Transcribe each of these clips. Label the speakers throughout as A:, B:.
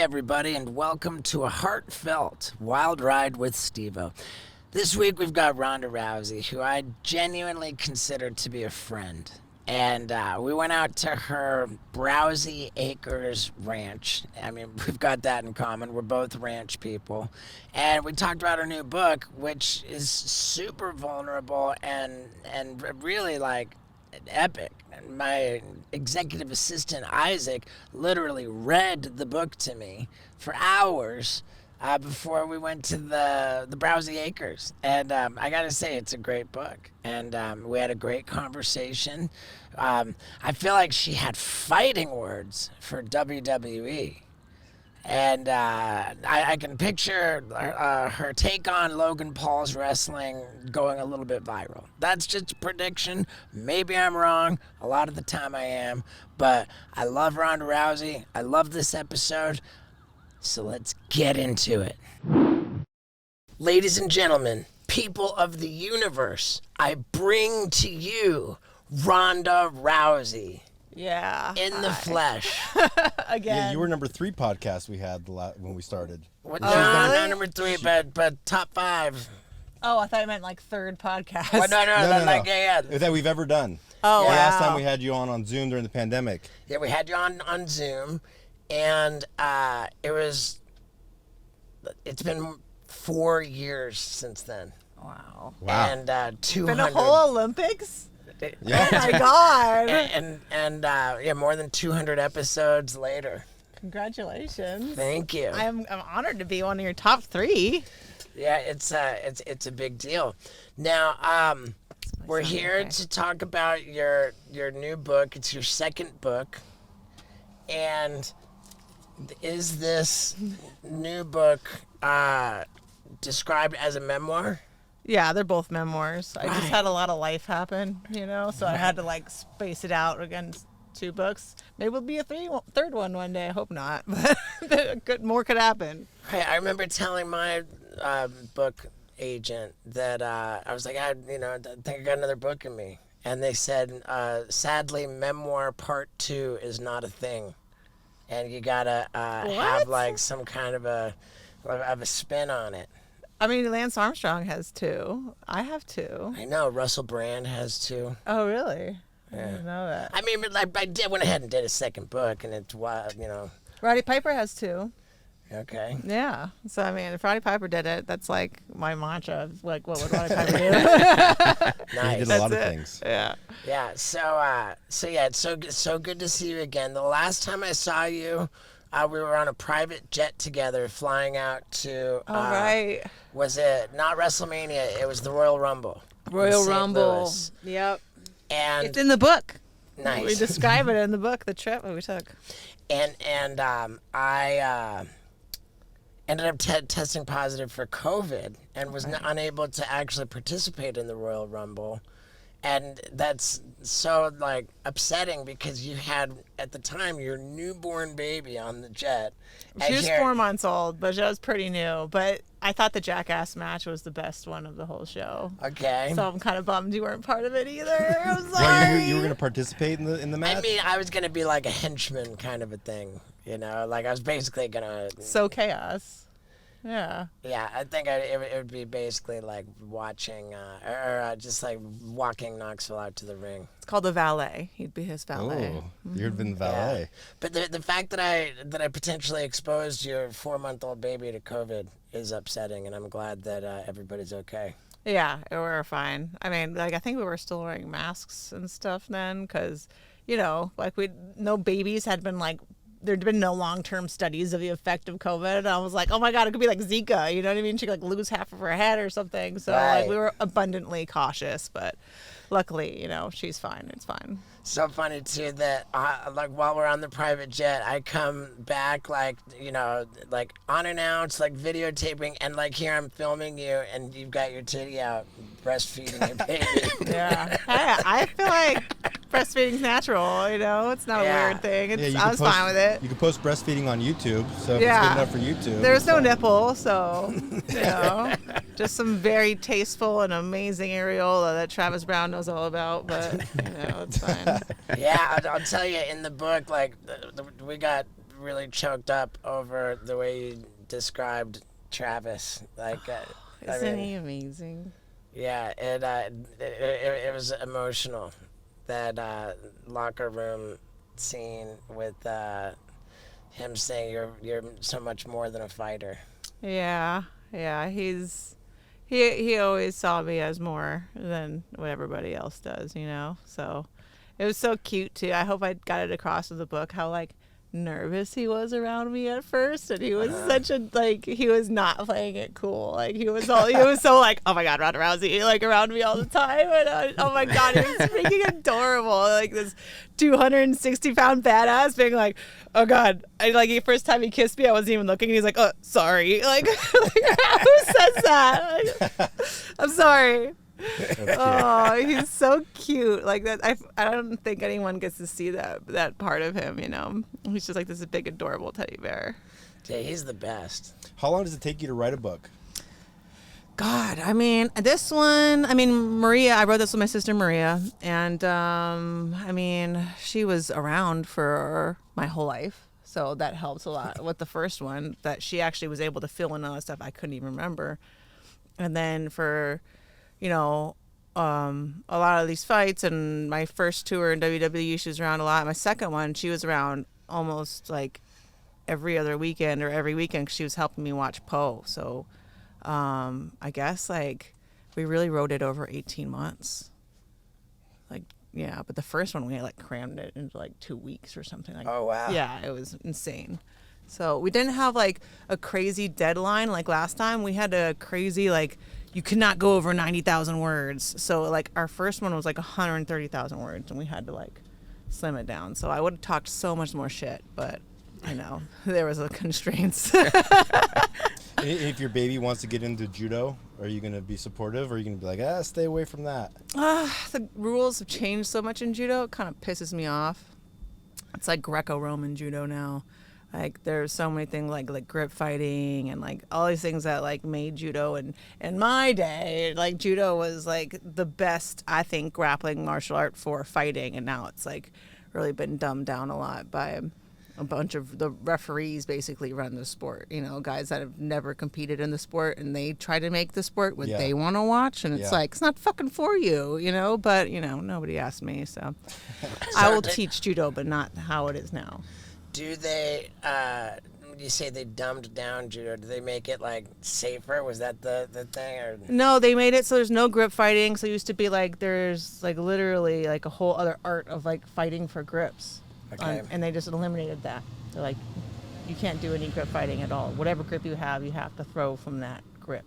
A: everybody, and welcome to a heartfelt wild ride with Steve-O. This week we've got Ronda Rousey, who I genuinely consider to be a friend. And we went out to her Browsey Acres ranch. I mean, we've got that in common. We're both ranch people. And we talked about her new book, which is super vulnerable and really, like, epic. My executive assistant, Isaac, literally read the book to me for hours before we went to the Browsey Acres. And I gotta say, it's a great book. And we had a great conversation. I feel like she had fighting words for WWE. And I can picture her take on Logan Paul's wrestling going a little bit viral. That's just a prediction. Maybe I'm wrong. A lot of the time I am. But I love Ronda Rousey. I love this episode. So let's get into it. Ladies and gentlemen, people of the universe, I bring to you Ronda Rousey.
B: Yeah.
A: In the flesh.
B: Again.
C: Yeah, you were number 3 podcast we had when we started.
A: Well,
B: really?
A: not number 3, but top 5.
B: Oh, I thought you meant like third podcast.
A: Well, no. Like, yeah.
C: That we've ever done.
B: Oh,
C: The
B: wow.
C: last time we had you on Zoom during the pandemic.
A: Yeah, we had you on Zoom, and it's been 4 years since then.
B: Wow.
C: Wow.
A: And 200.
B: Been a whole Olympics?
C: Yeah.
B: Oh my God.
A: And more than 200 episodes later.
B: Congratulations.
A: Thank you.
B: I'm honored to be one of your top 3.
A: Yeah, it's a big deal. Now, we're here to talk about your new book. It's your second book. And is this new book described as a memoir?
B: Yeah, they're both memoirs. I just had a lot of life happen, so I had to like space it out against 2 books. Maybe it'll be a third one day. I hope not, but more could happen.
A: Hey, I remember telling my book agent that I was like, I think I got another book in me, and they said, sadly, memoir part 2 is not a thing, and you gotta have like some kind of a spin on it.
B: I mean, Lance Armstrong has 2. I have 2.
A: I know Russell Brand has 2.
B: Oh, really?
A: Yeah.
B: I didn't know that.
A: I mean, I went ahead and did a second book, and it's
B: Roddy Piper has 2.
A: Okay.
B: Yeah. So, I mean, if Roddy Piper did it, that's like my mantra of, like, what would Roddy Piper do?
A: Nice.
C: He did a lot of things.
B: Yeah.
A: Yeah. So yeah, it's so good to see you again. The last time I saw you, we were on a private jet together, flying out to.
B: Right.
A: Was it not WrestleMania? It was the Royal Rumble.
B: Royal
A: in St.
B: Rumble.
A: Louis.
B: Yep.
A: And
B: It's in the book.
A: nice.
B: We describe it in the book, the trip that we took.
A: And I ended up testing positive for COVID and was unable to actually participate in the Royal Rumble. And that's so, like, upsetting because you had, at the time, your newborn baby on the jet.
B: She was 4 months old, but she was pretty new. But I thought the Jackass match was the best one of the whole show.
A: Okay.
B: So I'm kind of bummed you weren't part of it either. I'm sorry.
C: Well, you were going to participate in the match?
A: I mean, I was going to be like a henchman kind of a thing, Like, I was basically going to...
B: So chaos. Yeah.
A: Yeah, I think it would be basically like watching, just like walking Knoxville out to the ring.
B: It's called the valet. He'd be his valet.
C: Oh, you'd been the valet.
A: Yeah. But the fact that I potentially exposed your 4-month-old baby to COVID is upsetting, and I'm glad that everybody's okay.
B: Yeah, we were fine. I mean, like, I think we were still wearing masks and stuff then because, like, no babies had been, like, there'd been no long-term studies of the effect of COVID. And I was like, oh my God, it could be like Zika. You know what I mean? She could like lose half of her head or something. So like we were abundantly cautious, but luckily, she's fine. It's fine.
A: So funny too that like while we're on the private jet, I come back like like unannounced, like videotaping, and like here I'm filming you, and you've got your titty out, breastfeeding your baby.
B: Yeah, I feel like breastfeeding's natural. It's not a weird thing. I was fine with it.
C: You can post breastfeeding on YouTube, so if it's
B: Yeah.
C: good enough for YouTube.
B: There's no nipple, so just some very tasteful and amazing areola that Travis Brown knows all about. But it's fine.
A: Yeah, I'll tell you, in the book, like we got really choked up over the way you described Travis. Like,
B: Isn't he amazing?
A: Yeah, it was emotional. That locker room scene with him saying you're so much more than a fighter.
B: Yeah, he always saw me as more than what everybody else does, So it was so cute too. I hope I got it across in the book how like nervous he was around me at first, and he was such a he was not playing it cool. Like he was so like, oh my god, Ronda Rousey, like around me all the time, and oh my god, he was freaking adorable. Like this 260-pound badass being like, oh god, the first time he kissed me, I wasn't even looking, and he's like, oh sorry, like, who says that? Like, I'm sorry. Oh, he's so cute. Like that, I don't think anyone gets to see that part of him. He's just like this big, adorable teddy bear.
A: Yeah, he's the best.
C: How long does it take you to write a book?
B: God, this one, Maria. I wrote this with my sister Maria, and she was around for my whole life, so that helps a lot. With the first one, that she actually was able to fill in all the stuff I couldn't even remember, and then for a lot of these fights, and my first tour in WWE, she was around a lot. My second one, she was around almost like every other weekend or every weekend 'cause she was helping me watch Poe. So I guess we really wrote it over 18 months. But the first one we crammed it into 2 weeks or something like that.
A: Oh, wow.
B: Yeah, it was insane. So we didn't have a crazy deadline like last time. We had a crazy you cannot go over 90,000 words. So our first one was 130,000 words, and we had to slim it down. So I would have talked so much more shit, but there was a constraints.
C: If your baby wants to get into judo, are you going to be supportive, or are you going to be like, stay away from that?
B: The rules have changed so much in judo, it kind of pisses me off. It's like Greco-Roman judo now. There's so many things like grip fighting and all these things that made judo. And in my day, judo was the best, I think, grappling martial art for fighting. And now it's really been dumbed down a lot by a bunch of the referees basically run the sport. Guys that have never competed in the sport, and they try to make the sport what they want to watch. And it's it's not fucking for you, But nobody asked me, so I will teach judo, but not how it is now.
A: Do they, you say they dumbed down judo, do they make it safer? Was that the thing? Or?
B: No, they made it so there's no grip fighting. So it used to be there's literally a whole other art of fighting for grips.
A: Okay.
B: And they just eliminated that. They're you can't do any grip fighting at all. Whatever grip you have to throw from that grip.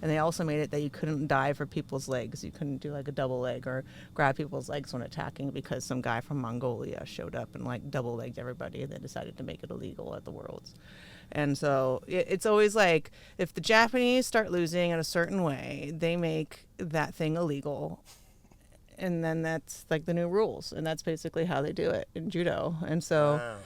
B: And they also made it that you couldn't dive for people's legs. You couldn't do a double leg or grab people's legs when attacking, because some guy from Mongolia showed up and double legged everybody, and they decided to make it illegal at the Worlds. And so it's always if the Japanese start losing in a certain way, they make that thing illegal. And then that's the new rules. And that's basically how they do it in judo. And so... Wow.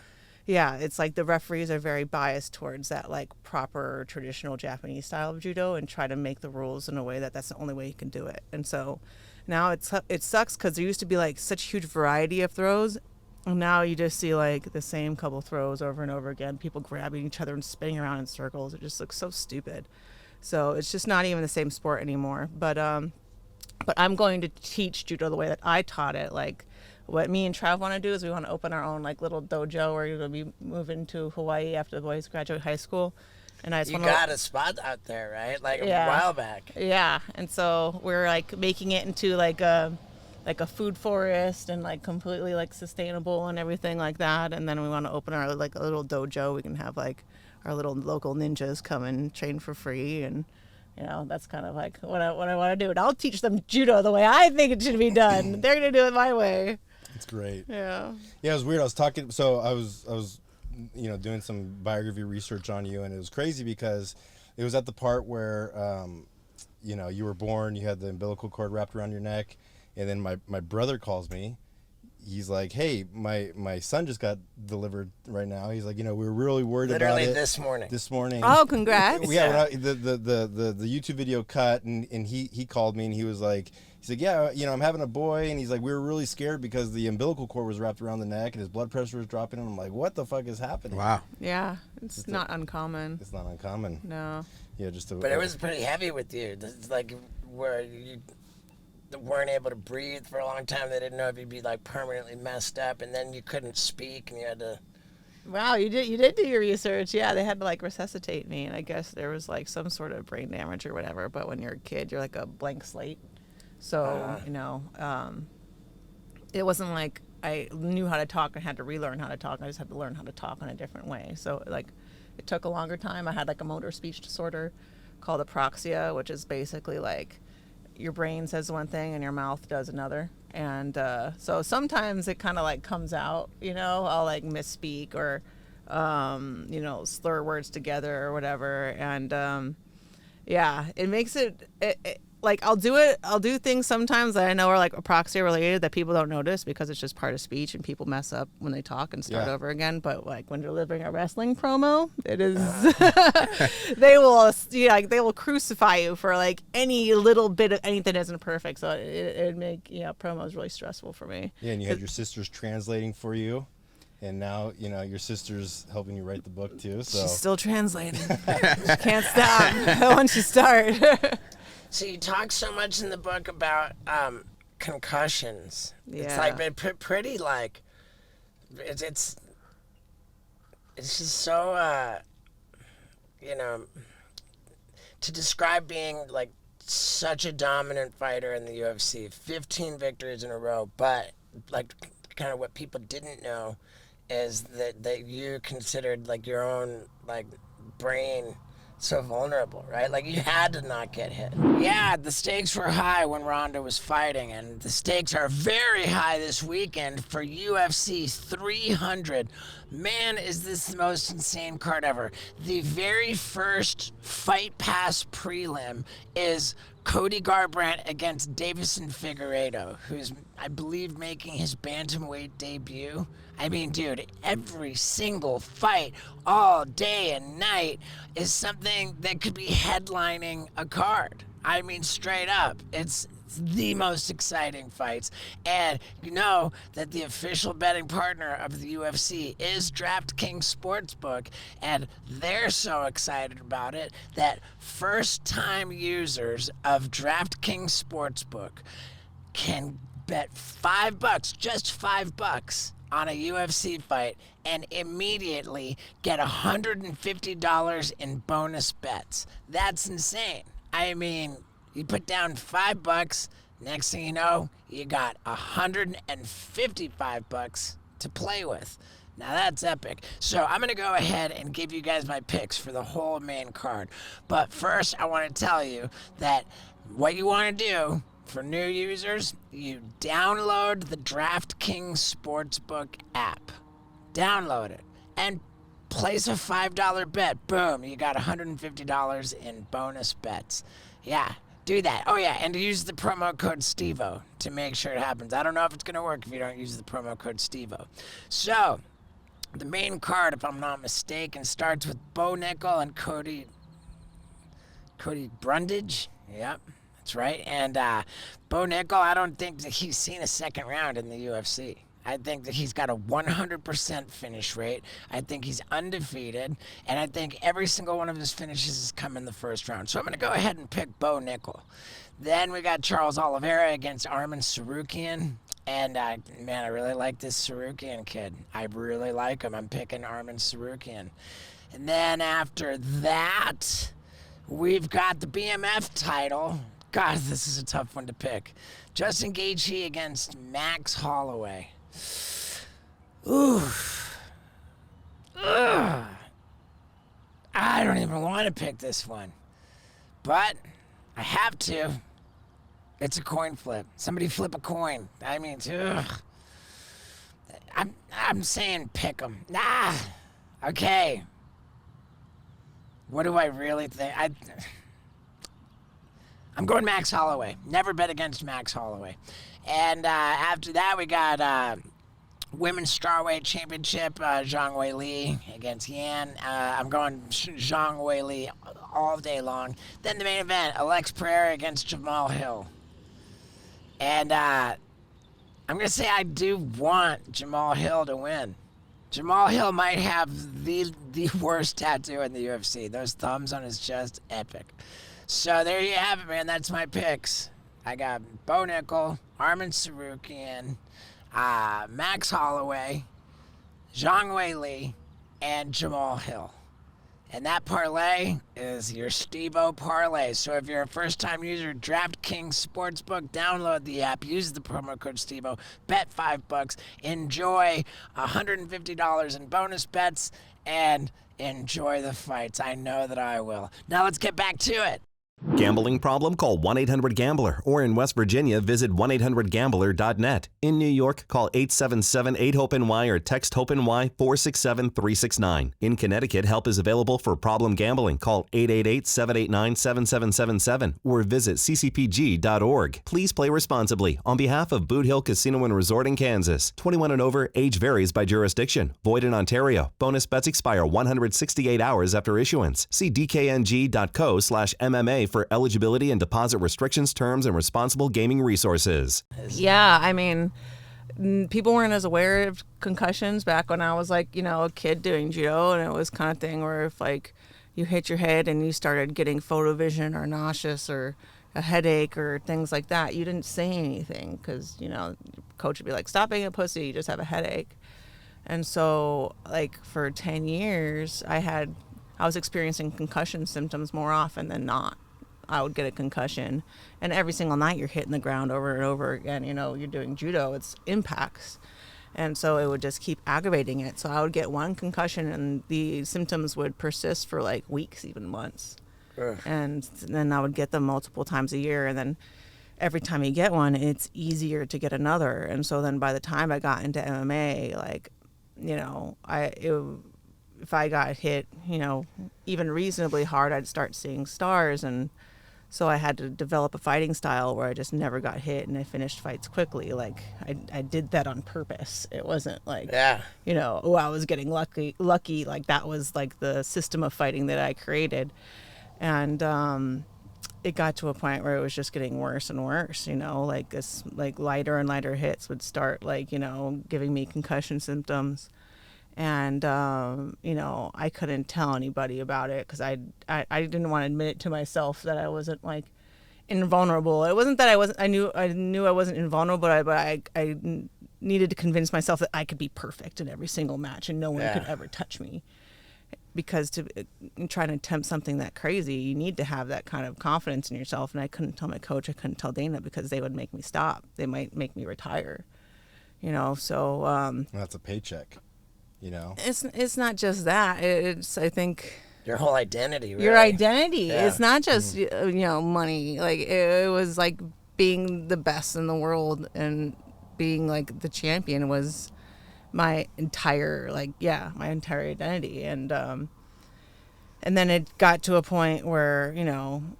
B: Yeah, it's the referees are very biased towards that proper traditional Japanese style of judo, and try to make the rules in a way that's the only way you can do it. And so now it sucks because there used to be such huge variety of throws, and now you just see the same couple throws over and over again, people grabbing each other and spinning around in circles. It just looks so stupid. So it's just not even the same sport anymore. But I'm going to teach judo the way that I taught it. What me and Trav want to do is we want to open our own little dojo. We're going to be moving to Hawaii after the boys graduate high school. And I just
A: got a spot out there, right? A while back.
B: Yeah. And so we're making it into a food forest and completely sustainable and everything like that. And then we want to open our a little dojo. We can have our little local ninjas come and train for free, and that's kind of what I want to do. And I'll teach them judo the way I think it should be done. They're going to do it my way.
C: It's great.
B: Yeah.
C: Yeah, it was weird. I was talking, so I was doing some biography research on you, and it was crazy because it was at the part where, you were born, you had the umbilical cord wrapped around your neck, and then my brother calls me. He's like, hey, my son just got delivered right now. He's like, we were really worried about it.
A: Literally this morning.
B: Oh, congrats.
C: Yeah, when the YouTube video cut, and he called me, and he was like, He's like, yeah, I'm having a boy, and he's like, we were really scared because the umbilical cord was wrapped around the neck and his blood pressure was dropping, and I'm like, what the fuck is happening?
D: Wow.
B: Yeah, it's not uncommon.
C: It's not uncommon.
B: No.
C: Yeah, just
A: But it was pretty heavy with you. It's like where you weren't able to breathe for a long time. They didn't know if you'd be like permanently messed up, and then you couldn't speak, and you had to.
B: Wow, you did do your research. Yeah, they had to like resuscitate me, and I guess there was like some sort of brain damage or whatever. But when you're a kid, you're like a blank slate. So it wasn't like I knew how to talk and had to relearn how to talk. I just had to learn how to talk in a different way. So like, it took a longer time. I had like a motor speech disorder called apraxia, which is basically like your brain says one thing and your mouth does another. And so sometimes it kind of like comes out, I'll like misspeak or, slur words together or whatever. And it makes it like I'll do things sometimes that I know are like apraxia related that people don't notice because it's just part of speech and people mess up when they talk and start over again. But like when delivering a wrestling promo, it is they will crucify you for like any little bit of anything isn't perfect. So it'd make promos really stressful for me.
C: Yeah, and you had your sisters translating for you. And now, your sister's helping you write the book too. So
B: she's still translating. She can't stop once you start.
A: So you talk so much in the book about concussions.
B: Yeah.
A: It's like pretty like it's just so to describe being like such a dominant fighter in the UFC, 15 victories in a row, but like kind of what people didn't know is that you considered like your own like brain so vulnerable, right? Like you had to not get hit. Yeah, the stakes were high when Ronda was fighting, and the stakes are very high this weekend for UFC 300. Man, is this the most insane card ever. The very first Fight Pass prelim is Cody Garbrandt against Davison Figueiredo, who's, I believe, making his bantamweight debut. I mean, dude, every single fight, all day and night, is something that could be headlining a card. I mean, straight up. It's the most exciting fights. And you know that the official betting partner of the UFC is DraftKings Sportsbook, and they're so excited about it that first-time users of DraftKings Sportsbook can bet $5, just $5, on a UFC fight and immediately get $150 in bonus bets. That's insane. I mean, you put down $5, next thing you know, you got $155 to play with. Now that's epic. So I'm going to go ahead and give you guys my picks for the whole main card. But first, I want to tell you that what you want to do for new users, you download the DraftKings Sportsbook app. Download it and place a $5 bet. Boom, you got $150 in bonus bets. Yeah, do that. Oh yeah, and use the promo code STEVO to make sure it happens. I don't know if it's going to work if you don't use the promo code STEVO. So, the main card, if I'm not mistaken, starts with Bo Nickel and Cody Brundage. Yep. That's right. And Bo Nickel, I don't think that he's seen a second round in the UFC. I think that he's got a 100% finish rate. I think he's undefeated. And I think every single one of his finishes has come in the first round. So I'm going to go ahead and pick Bo Nickel. Then we got Charles Oliveira against Arman Tsarukyan. And, man, I really like this Tsarukyan kid. I really like him. I'm picking Arman Tsarukyan. And then after that, we've got the BMF title. God, this is a tough one to pick. Justin Gaethje against Max Holloway. Ooh. Ugh. I don't even want to pick this one. But I have to. It's a coin flip. Somebody flip a coin. I mean, ugh. I'm saying pick 'em. Nah. Okay. What do I really think? I'm going Max Holloway. Never bet against Max Holloway. And after that, we got Women's Strawweight Championship, Zhang Weili against Yan. I'm going Zhang Weili all day long. Then the main event, Alex Pereira against Jamal Hill. And I'm going to say I do want Jamal Hill to win. Jamal Hill might have the worst tattoo in the UFC. Those thumbs on his chest, epic. So there you have it, man. That's my picks. I got Bo Nickel, Armin Sarukian, Max Holloway, Zhang Wei Li, and Jamal Hill. And that parlay is your Steve-O parlay. So if you're a first-time user, DraftKings Sportsbook, download the app, use the promo code Steve-O, bet $5, enjoy $150 in bonus bets, and enjoy the fights. I know that I will. Now let's get back to it.
D: Gambling problem? Call 1-800-GAMBLER. Or in West Virginia, visit 1-800-GAMBLER.net. In New York, call 877-8-HOPE-NY or text HOPE-NY 467-369. In Connecticut, help is available for problem gambling. Call 888-789-7777 or visit ccpg.org. Please play responsibly. On behalf of Boot Hill Casino and Resort in Kansas, 21 and over, age varies by jurisdiction. Void in Ontario. Bonus bets expire 168 hours after issuance. See dkng.co/MMA for eligibility and deposit restrictions, terms, and responsible gaming resources.
B: Yeah, I mean, people weren't as aware of concussions back when I was like, a kid doing judo, and it was kind of thing where if like you hit your head and you started getting photovision or nauseous or a headache or things like that, you didn't say anything because, coach would be like, stop being a pussy, you just have a headache. And so like for 10 years, I was experiencing concussion symptoms more often than not. I would get a concussion, and every single night you're hitting the ground over and over again. You're doing judo, it's impacts. And so it would just keep aggravating it. So I would get one concussion and the symptoms would persist for like weeks, even months. Ugh. And then I would get them multiple times a year. And then every time you get one, it's easier to get another. And so then by the time I got into MMA, like, if I got hit, even reasonably hard, I'd start seeing stars. And so I had to develop a fighting style where I just never got hit and I finished fights quickly. Like I did that on purpose. It wasn't like, I was getting lucky. Like that was like the system of fighting that I created. And it got to a point where it was just getting worse and worse, like this, like lighter and lighter hits would start like, giving me concussion symptoms. And, I couldn't tell anybody about it because I didn't want to admit it to myself that I wasn't like invulnerable. It wasn't that I knew I wasn't invulnerable, but I needed to convince myself that I could be perfect in every single match and no one could ever touch me. Because to try to attempt something that crazy, you need to have that kind of confidence in yourself. And I couldn't tell my coach, I couldn't tell Dana because they would make me stop. They might make me retire, so.
C: That's a paycheck.
B: It's not just that. It's I think
A: your whole identity. Really.
B: Your identity.
A: Yeah.
B: It's not just money. Like it was like being the best in the world and being like the champion was my entire identity. And then it got to a point where,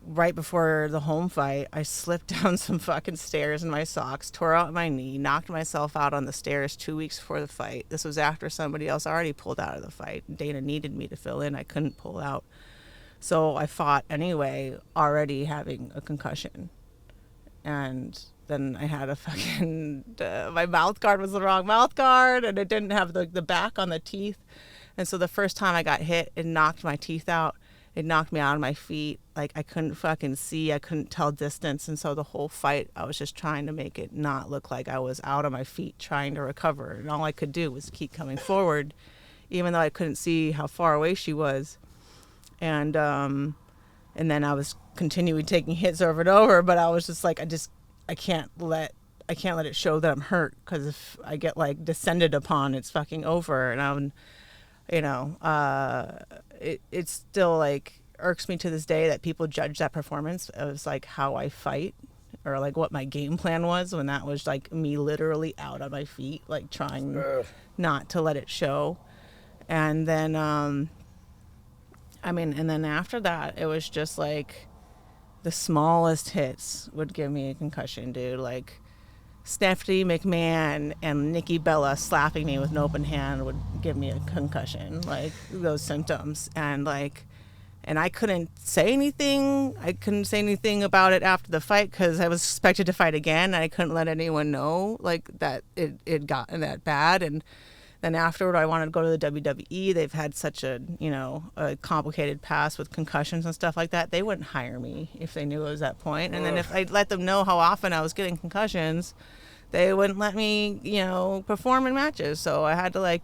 B: right before the home fight, I slipped down some fucking stairs in my socks, tore out my knee, knocked myself out on the stairs 2 weeks before the fight. This was after somebody else already pulled out of the fight. Dana needed me to fill in. I couldn't pull out. So I fought anyway, already having a concussion. And then I had a fucking, my mouth guard was the wrong mouth guard, and it didn't have the back on the teeth. And so the first time I got hit, it knocked my teeth out. It knocked me out of my feet. Like I couldn't fucking see. I couldn't tell distance. And so the whole fight, I was just trying to make it not look like I was out on my feet trying to recover. And all I could do was keep coming forward, even though I couldn't see how far away she was. And then I was continuing taking hits over and over. But I was just like, I can't let it show that I'm hurt, because if I get like descended upon, it's fucking over. And it still like irks me to this day that people judge that performance as like how I fight or like what my game plan was, when that was like me literally out on my feet, like trying not to let it show. And then, and then after that, it was just like the smallest hits would give me a concussion, dude. Like Stephanie McMahon and Nikki Bella slapping me with an open hand would give me a concussion, like those symptoms. And like, And I couldn't say anything. I couldn't say anything about it after the fight because I was expected to fight again. And I couldn't let anyone know like that it gotten that bad. And then afterward, I wanted to go to the WWE. They've had such a a complicated past with concussions and stuff like that. They wouldn't hire me if they knew it was that point. And then if I let them know how often I was getting concussions, they wouldn't let me perform in matches. So I had to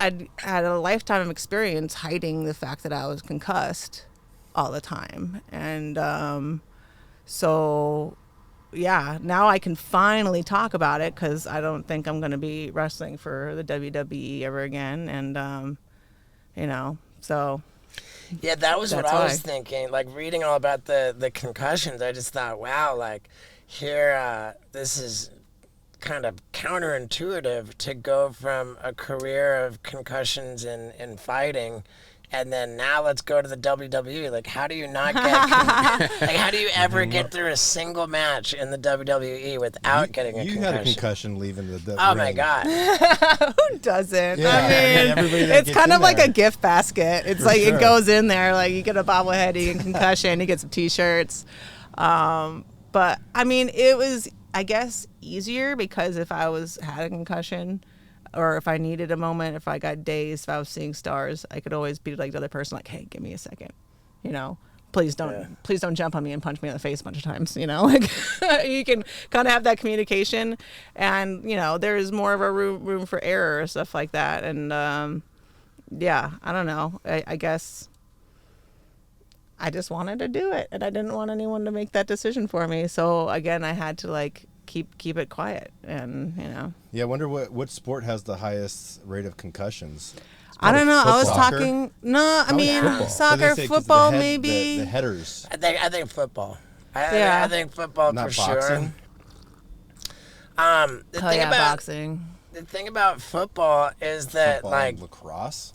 B: I'd had a lifetime of experience hiding the fact that I was concussed all the time. And so, yeah, now I can finally talk about it because I don't think I'm going to be wrestling for the WWE ever again. And, so.
A: Yeah, that was what
B: That's
A: I was
B: why.
A: thinking. Like, reading all about the concussions, I just thought, wow, like, here, this is kind of counterintuitive to go from a career of concussions in fighting, and then now let's go to the WWE. Like, how do you not get like, how do you ever get through a single match in the WWE without getting a
C: You
A: concussion?
C: had a concussion leaving the
A: Oh my
C: ring.
A: God.
B: Who doesn't?
C: Yeah,
B: I mean,
C: everybody that
B: it's
C: gets
B: kind
C: in
B: of like
C: there.
B: a gift basket. It's
C: For
B: like
C: sure.
B: it goes in there. Like you get a bobblehead, you get a concussion, you get some T-shirts. But I mean, it was, I guess, easier because if I had a concussion, or if I needed a moment, if I got dazed, if I was seeing stars, I could always be like the other person, like, "Hey, give me a second, please don't jump on me and punch me in the face a bunch of times, like you can kind of have that communication, and there's more of a room for error or stuff like that. And yeah, I don't know, I guess I just wanted to do it, and I didn't want anyone to make that decision for me. So again, I had to keep it quiet, and
C: Yeah, I wonder what sport has the highest rate of concussions. It's
B: I don't
C: probably
B: know. I was
C: football.
B: talking. No, I
C: Probably
B: mean
C: football.
B: soccer,
C: But they say 'cause
B: football,
C: the
B: maybe.
C: the headers.
A: I think football.
B: Yeah.
A: I think football
C: Not
A: for
C: boxing?
A: sure.
B: Oh yeah, boxing.
A: The thing about football is that
C: Football,
A: like
C: lacrosse.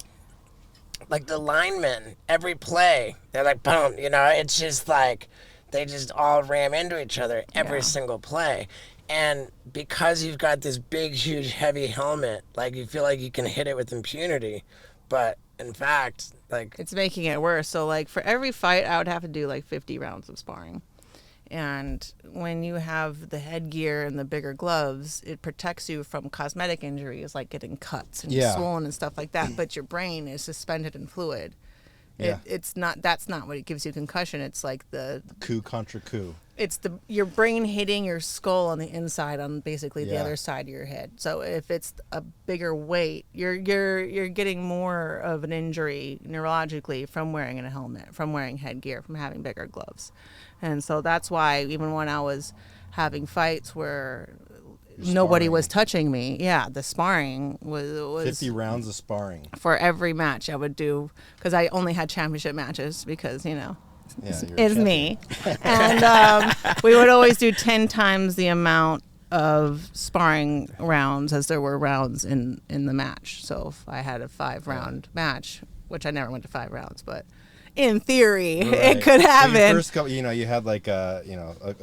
A: the linemen, every play, they're like boom, it's just like they just all ram into each other every
B: Yeah.
A: single play. And because you've got this big, huge, heavy helmet, like you feel like you can hit it with impunity, but in fact, like
B: It's making it worse. So like for every fight, I would have to do like 50 rounds of sparring. And when you have the headgear and the bigger gloves, it protects you from cosmetic injuries like getting cuts and
C: Yeah.
B: swollen and stuff like that. But your brain is suspended in fluid.
C: Yeah.
B: That's not what gives you concussion. It's like
C: Coup contra coup.
B: it's your brain hitting your skull on the inside on basically the
C: Yeah.
B: other side of your head. So if it's a bigger weight, you're getting more of an injury neurologically from wearing a helmet, from wearing headgear, from having bigger gloves. And so that's why even when I was having fights where nobody
C: Sparring.
B: was touching me, the sparring was
C: 50 rounds of sparring.
B: for every match I would do, because I only had championship matches because
C: Yeah, you're a
B: it's
C: champion.
B: me. And we would always do 10 times the amount of sparring rounds as there were rounds in the match. So if I had a 5-round match, which I never went to 5 rounds, but in theory,
C: Right.
B: it could
C: So your
B: happen.
C: first couple, you had like a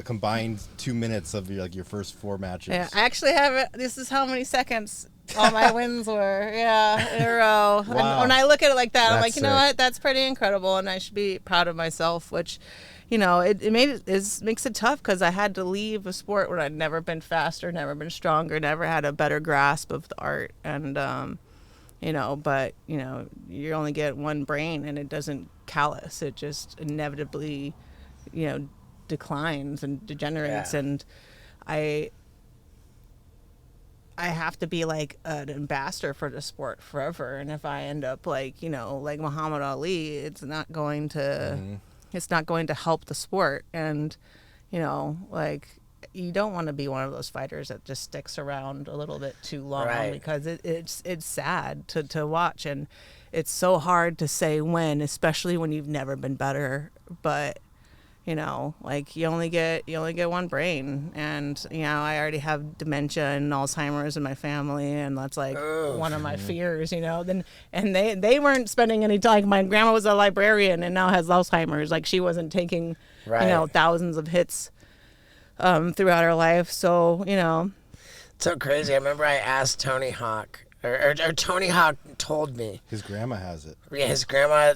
C: combined 2 minutes of your first 4 matches.
B: Yeah, I actually have it. This is how many seconds all my wins were. Yeah, in a row.
C: Wow.
B: And when I look at it like that, I'm
C: That's
B: like, you know
C: sick.
B: what? That's pretty incredible, and I should be proud of myself. Which, it makes it tough because I had to leave a sport where I'd never been faster, never been stronger, never had a better grasp of the art, and but you only get one brain, and it doesn't callous. It just inevitably, declines and degenerates,
A: Yeah.
B: and I have to be like an ambassador for the sport forever. And if I end up like Muhammad Ali, it's not going to help the sport. And you don't want to be one of those fighters that just sticks around a little bit too long,
A: Right.
B: because it's sad to watch, and it's so hard to say when, especially when you've never been better. But you only get one brain, and I already have dementia and Alzheimer's in my family, and that's like one of my fears. And they weren't spending any time. Like, my grandma was a librarian and now has Alzheimer's. Like, she wasn't taking
A: Right.
B: thousands of hits throughout her life. So
A: so crazy. I remember I asked Tony Hawk or Tony Hawk told me.
C: His grandma has it.
A: Yeah, his grandma,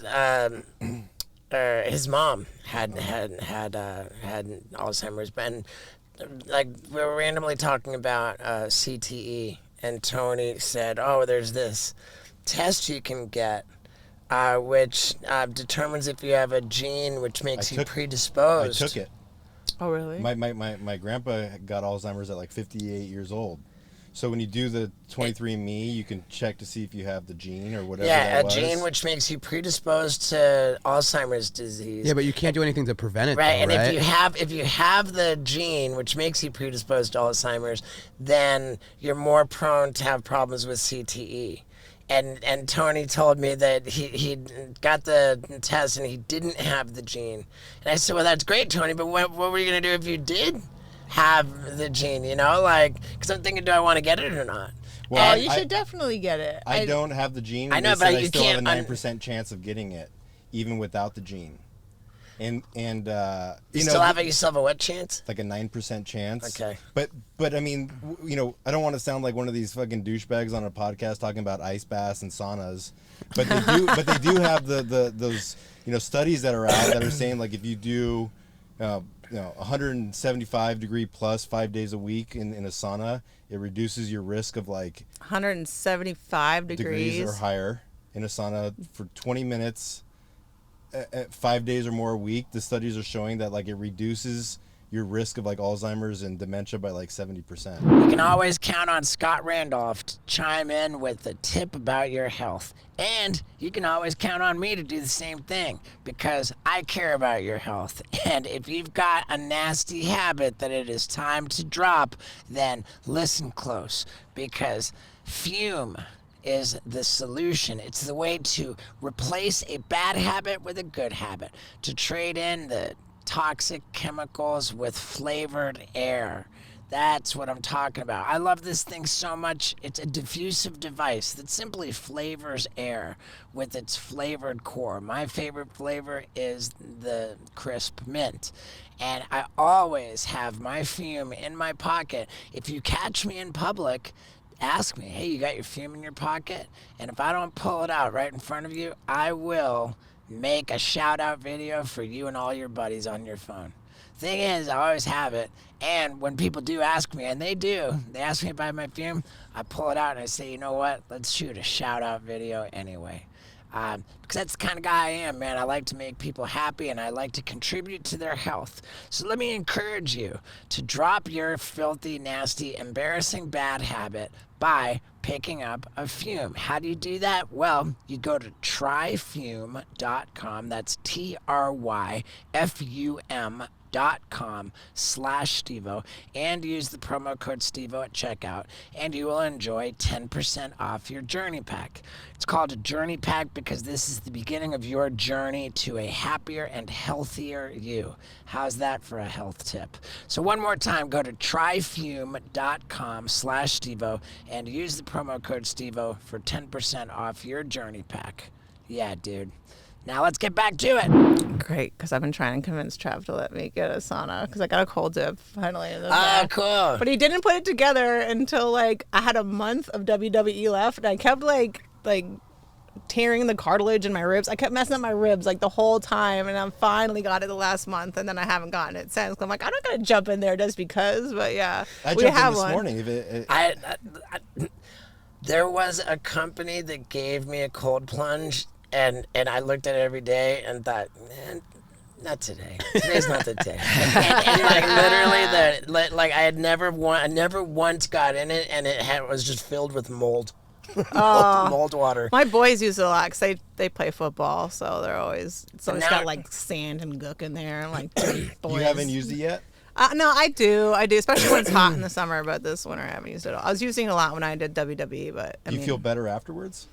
A: his mom had Alzheimer's, and like we were randomly talking about CTE, and Tony said, "Oh, there's this test you can get, which determines if you have a gene which makes you
C: I
A: predisposed."
C: took it.
B: Oh, really?
C: My grandpa got Alzheimer's at like 58 years old. So when you do the 23andMe, you can check to see if you have the gene or whatever.
A: Yeah,
C: that was.
A: gene which makes you predisposed to Alzheimer's disease.
E: Yeah, but you can't do anything to prevent it,
A: right,
E: though,
A: and
E: right?
A: if you have the gene which makes you predisposed to Alzheimer's, then you're more prone to have problems with CTE. And Tony told me that he got the test and he didn't have the gene. And I said, well, that's great, Tony, but what were you going to do if you did have the gene, you know? Like, because I'm thinking, do I want to get it or not?
C: Well,
B: You should definitely get it.
C: I don't have the gene.
A: I know,
C: and
A: but
C: I
A: you
C: still have a
A: can't
C: 9% chance of getting it, even without the gene. And
A: You still have a what chance?
C: like a 9% chance.
A: Okay.
C: But I mean, I don't want to sound like one of these fucking douchebags on a podcast talking about ice baths and saunas, but they do have those studies that are out that are saying, like, if you do 175 degree plus 5 days a week in a sauna, it reduces your risk of like
B: 175
C: degrees or higher in a sauna for 20 minutes. 5 days or more a week. The studies are showing that like it reduces your risk of like Alzheimer's and dementia by like 70%.
A: You can always count on Scott Randolph to chime in with a tip about your health. And you can always count on me to do the same thing, because I care about your health. And if you've got a nasty habit that it is time to drop, then listen close, because fume is the solution. It's the way to replace a bad habit with a good habit, to trade in the toxic chemicals with flavored air. That's what I'm talking about. I love this thing so much. It's a diffusive device that simply flavors air with its flavored core. My favorite flavor is the crisp mint. And I always have my fume in my pocket. If you catch me in public, ask me, hey, you got your fume in your pocket? And if I don't pull it out right in front of you, I will make a shout out video for you and all your buddies on your phone. Thing is, I always have it, and when people do ask me, and they ask me about my fume, I pull it out and I say, you know what, let's shoot a shout out video anyway. Because that's the kind of guy I am, man. I like to make people happy, and I like to contribute to their health. So let me encourage you to drop your filthy, nasty, embarrassing bad habit by picking up a fume. How do you do that? Well, you go to tryfume.com. That's tryfum.com/Stevo, and use the promo code Stevo at checkout, and you will enjoy 10% off your journey pack. It's called a journey pack because this is the beginning of your journey to a happier and healthier you. How's that for a health tip? So one more time, go to tryfume.com/Stevo and use the promo code Stevo for 10% off your journey pack. Yeah, dude. Now let's get back to it.
B: Great, because I've been trying to convince Trav to let me get a sauna because I got a cold dip finally.
A: Oh, cool.
B: But he didn't put it together until like I had a month of WWE left, and I kept like tearing the cartilage in my ribs. I kept messing up my ribs like the whole time, and I finally got it the last month, and then I haven't gotten it since. I'm like, I'm not gonna jump in there just because, but yeah,
C: I
B: we
C: jumped in
B: have
C: this
B: one.
C: morning.
A: There was a company that gave me a cold plunge, and I looked at it every day and thought, man, not today. Today's not the day. and like literally, I never once got in it, and it was just filled with mold. Mold water.
B: My boys use it a lot because they play football, so they're always it's
A: Now-
B: got like sand and gook in there, and like dirty boys.
C: You haven't used it yet?
B: No, I do, especially when it's hot in the summer. But this winter, I haven't used it. I was using it a lot when I did WWE, but
C: Do you feel better afterwards?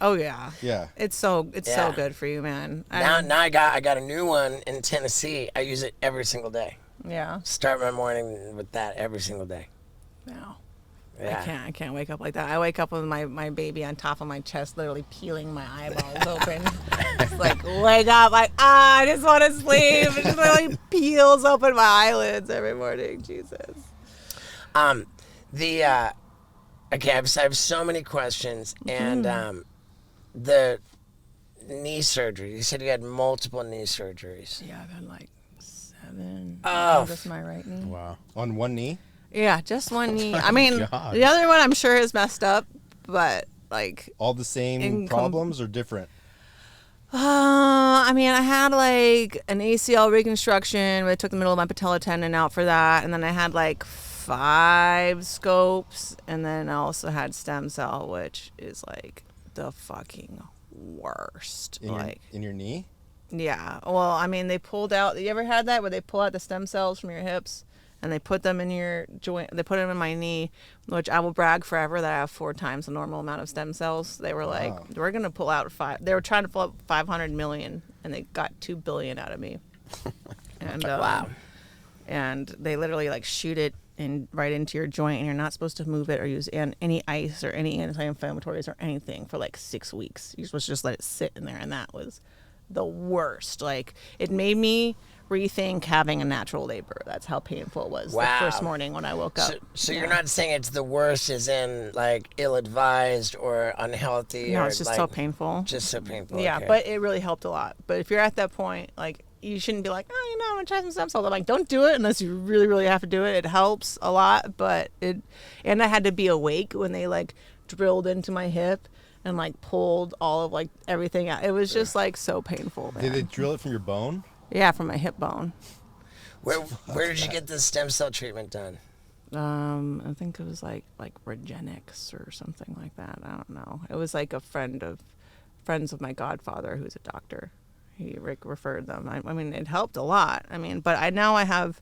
B: Oh yeah,
C: Yeah.
B: it's so
A: Yeah.
B: good for you, man.
A: Now I got a new one in Tennessee. I use it every single day.
B: Yeah.
A: Start my morning with that every single day.
B: No.
A: Yeah.
B: I can't wake up like that. I wake up with my baby on top of my chest, literally peeling my eyeballs open. It's like, wake up, like, I just want to sleep. It just literally peels open my eyelids every morning. Jesus.
A: Okay, I have so many questions, and the knee surgery. You said you had multiple knee surgeries.
B: Yeah, I've had like 7.
A: Oh.
B: Just my right knee.
C: Wow. On one knee?
B: Yeah, just one knee. I mean,
C: God.
B: the other one I'm sure is messed up, but like.
C: All the same problems or different?
B: I mean, I had like an ACL reconstruction. They took the middle of my patella tendon out for that, and then I had like 5 scopes, and then I also had stem cell, which is like the fucking worst.
C: In your knee?
B: Yeah. Well, I mean, they pulled out. You ever had that where they pull out the stem cells from your hips and they put them in your joint? They put them in my knee, which I will brag forever that I have 4 times the normal amount of stem cells. They were like, we're gonna pull out 5. They were trying to pull out 500 million, and they got 2 billion out of me. And
A: Wow.
B: And they literally like shoot it right into your joint, and you're not supposed to move it or use any ice or any anti-inflammatories or anything for like 6 weeks. You're supposed to just let it sit in there, and that was the worst. Like, it made me rethink having a natural labor. That's how painful it was the first morning when I woke up.
A: So you're not saying it's the worst as in like ill-advised or unhealthy?
B: No,
A: or
B: it's just
A: like,
B: so painful.
A: Just so painful.
B: Yeah,
A: okay.
B: but it really helped a lot. But if you're at that point, like, you shouldn't be like, oh, you know, I'm gonna try some stem cells. I'm like, don't do it unless you really, really have to do it. It helps a lot, but and I had to be awake when they like drilled into my hip and like pulled all of like everything out. It was just like so painful, man.
C: Did they drill it from your bone?
B: Yeah, from my hip bone.
A: Where did you get the stem cell treatment done?
B: I think it was like Regenix or something like that. I don't know. It was like a friends of my godfather who's a doctor. He referred them. I mean, it helped a lot. I mean, but I have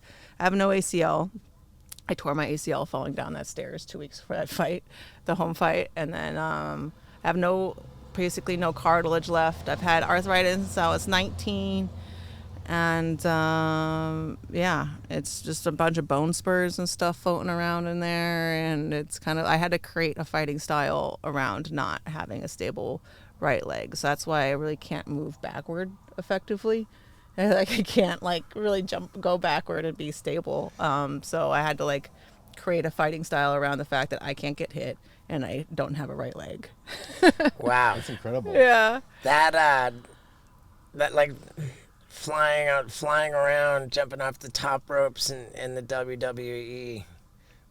B: no ACL. I tore my ACL falling down that stairs 2 weeks before that fight, the home fight, and then I have basically no cartilage left. I've had arthritis since I was 19. And yeah, it's just a bunch of bone spurs and stuff floating around in there, and it's kind of, I had to create a fighting style around not having a stable right leg, so that's why I really can't move backward effectively. I can't like really go backward and be stable. So I had to like create a fighting style around the fact that I can't get hit and I don't have a right leg.
A: Wow,
C: That's incredible.
B: Yeah.
A: that like flying around, jumping off the top ropes in the WWE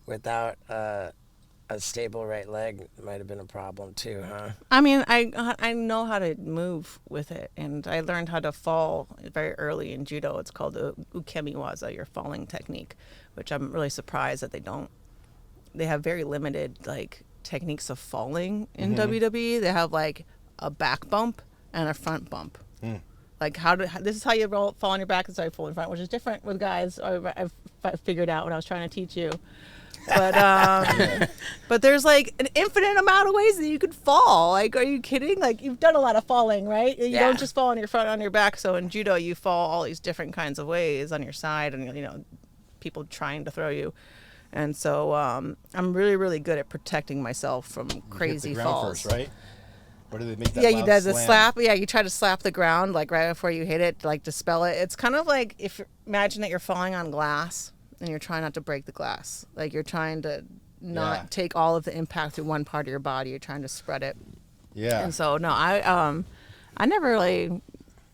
A: without a stable right leg might have been a problem too, huh?
B: I mean, I know how to move with it, and I learned how to fall very early in judo. It's called the ukemiwaza, your falling technique, which I'm really surprised that they have very limited like techniques of falling in WWE. They have like a back bump and a front bump. Like this is how you fall on your back, and so you fall in front, which is different with guys. I've figured out when I was trying to teach you. But but there's like an infinite amount of ways that you could fall. Like, are you kidding? Like, you've done a lot of falling, right? You don't just fall on your front, on your back. So in judo, you fall all these different kinds of ways on your side, and you know, people trying to throw you. And so I'm really, really good at protecting myself from crazy
C: hit the ground
B: falls.
C: first, right? Or do they make that
B: Yeah, you
C: loud
B: does a
C: slam?
B: slap. Yeah, you try to slap the ground like right before you hit it, to, like, dispel it. It's kind of like imagine that you're falling on glass and you're trying not to break the glass. Like, you're trying to not take all of the impact through one part of your body. You're trying to spread it.
C: Yeah.
B: And so no, I never really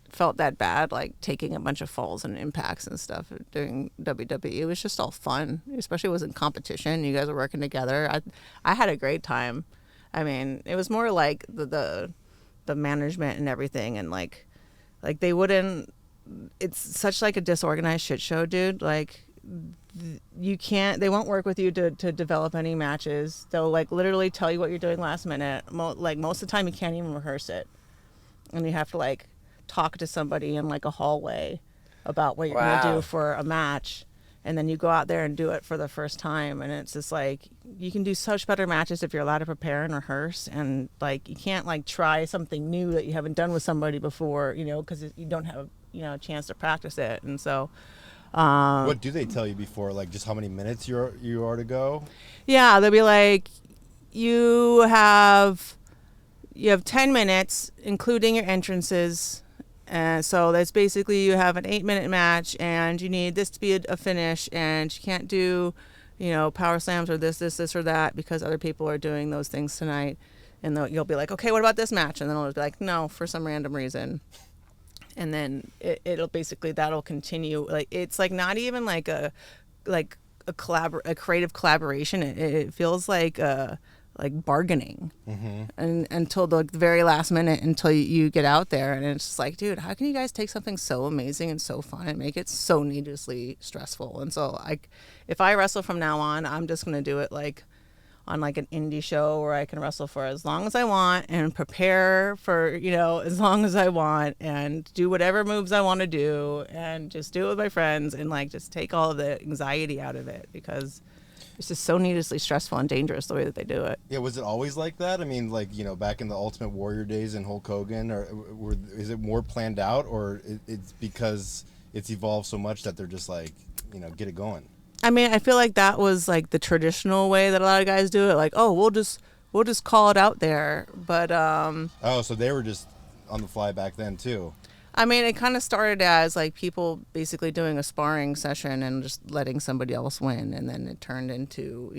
B: felt that bad, like taking a bunch of falls and impacts and stuff during WWE. It was just all fun, especially it was in competition. You guys were working together. I had a great time. I mean, it was more like the management and everything, and like they wouldn't. It's such like a disorganized shit show, dude. Like, you can't. They won't work with you to develop any matches. They'll like literally tell you what you're doing last minute. Like most of the time, you can't even rehearse it, and you have to like talk to somebody in like a hallway about what you're gonna do for a match. And then you go out there and do it for the first time. And it's just like, you can do such better matches if you're allowed to prepare and rehearse. And like, you can't like try something new that you haven't done with somebody before, you know, because you don't have, you know, a chance to practice it. And so.
C: What do they tell you before? Like just how many minutes you are to go?
B: Yeah, they'll be like, you have 10 minutes, including your entrances. And so that's basically, you have an 8-minute match and you need this to be a finish, and you can't do power slams or this or that because other people are doing those things tonight. And you'll be like, okay, what about this match? And then it'll be like, no, for some random reason. And then that'll continue. Like, it's like not even like a creative collaboration. It feels like bargaining, and until the very last minute, until you get out there, and it's just like, dude, how can you guys take something so amazing and so fun and make it so needlessly stressful? And so if I wrestle from now on, I'm just gonna do it like on like an indie show where I can wrestle for as long as I want and prepare for, as long as I want and do whatever moves I want to do and just do it with my friends and like just take all of the anxiety out of it, because it's just so needlessly stressful and dangerous the way that they do it.
C: Yeah, was it always like that? I mean, like, back in the Ultimate Warrior days and Hulk Hogan, or is it more planned out, or it's because it's evolved so much that they're just like, get it going?
B: I mean, I feel like that was like the traditional way that a lot of guys do it. Like, oh, we'll just call it out there. But
C: so they were just on the fly back then too.
B: I mean, it kind of started as like people basically doing a sparring session and just letting somebody else win, and then it turned into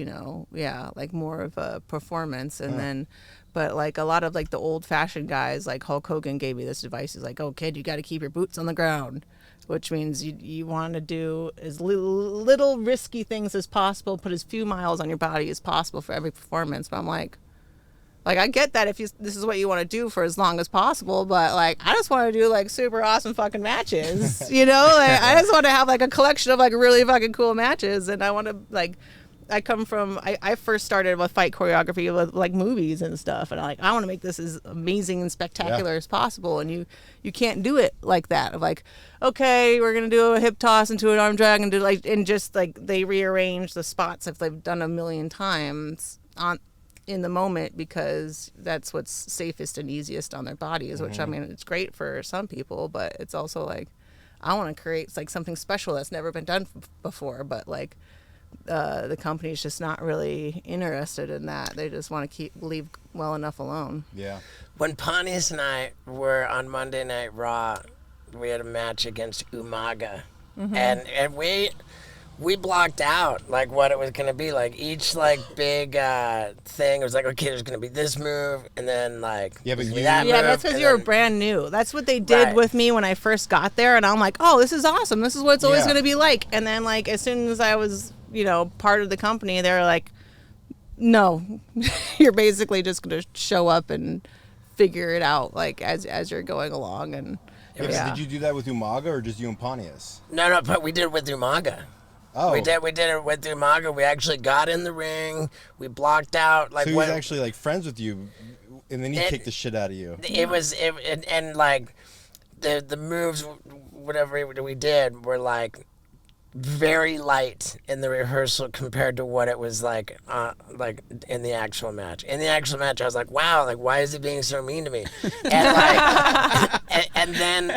B: like more of a performance. And then, but like a lot of like the old fashioned guys, like Hulk Hogan gave me this advice. He's like, "Oh, kid, you got to keep your boots on the ground." Which means you want to do as little risky things as possible, put as few miles on your body as possible for every performance. But I'm like I get that if this is what you want to do for as long as possible, but like I just want to do like super awesome fucking matches, Like, I just want to have like a collection of like really fucking cool matches, and I want to like. I first started with fight choreography with like movies and stuff, and I want to make this as amazing and spectacular as possible, and you can't do it like that of like, okay, we're gonna do a hip toss into an arm drag and do like, and just like they rearrange the spots if they've done a million times in the moment, because that's what's safest and easiest on their bodies, which I mean, it's great for some people, but it's also like I want to create like something special that's never been done before, but like the company's just not really interested in that. They just want to leave well enough alone.
C: Yeah.
A: When Pontius and I were on Monday Night Raw, we had a match against Umaga, and we blocked out like what it was gonna be. Like each like big thing, it was like, okay, there's gonna be this move, and then like
B: that's because you were brand new. That's what they did with me when I first got there, and I'm like, oh, this is awesome. This is what it's always gonna be like. And then like as soon as I was part of the company, they're like, no, you're basically just gonna show up and figure it out like as you're going along. And
C: Did you do that with Umaga or just you and Pontius?
A: No, but we did it with Umaga.
C: Oh.
A: We did it with Umaga. We actually got in the ring. We blocked out. Like,
C: so he was actually like friends with you, and then he kicked the shit out of you.
A: And like the moves, whatever we did, were like very light in the rehearsal compared to what it was like in the actual match. In the actual match, I was like, wow, like why is he being so mean to me? And like, and then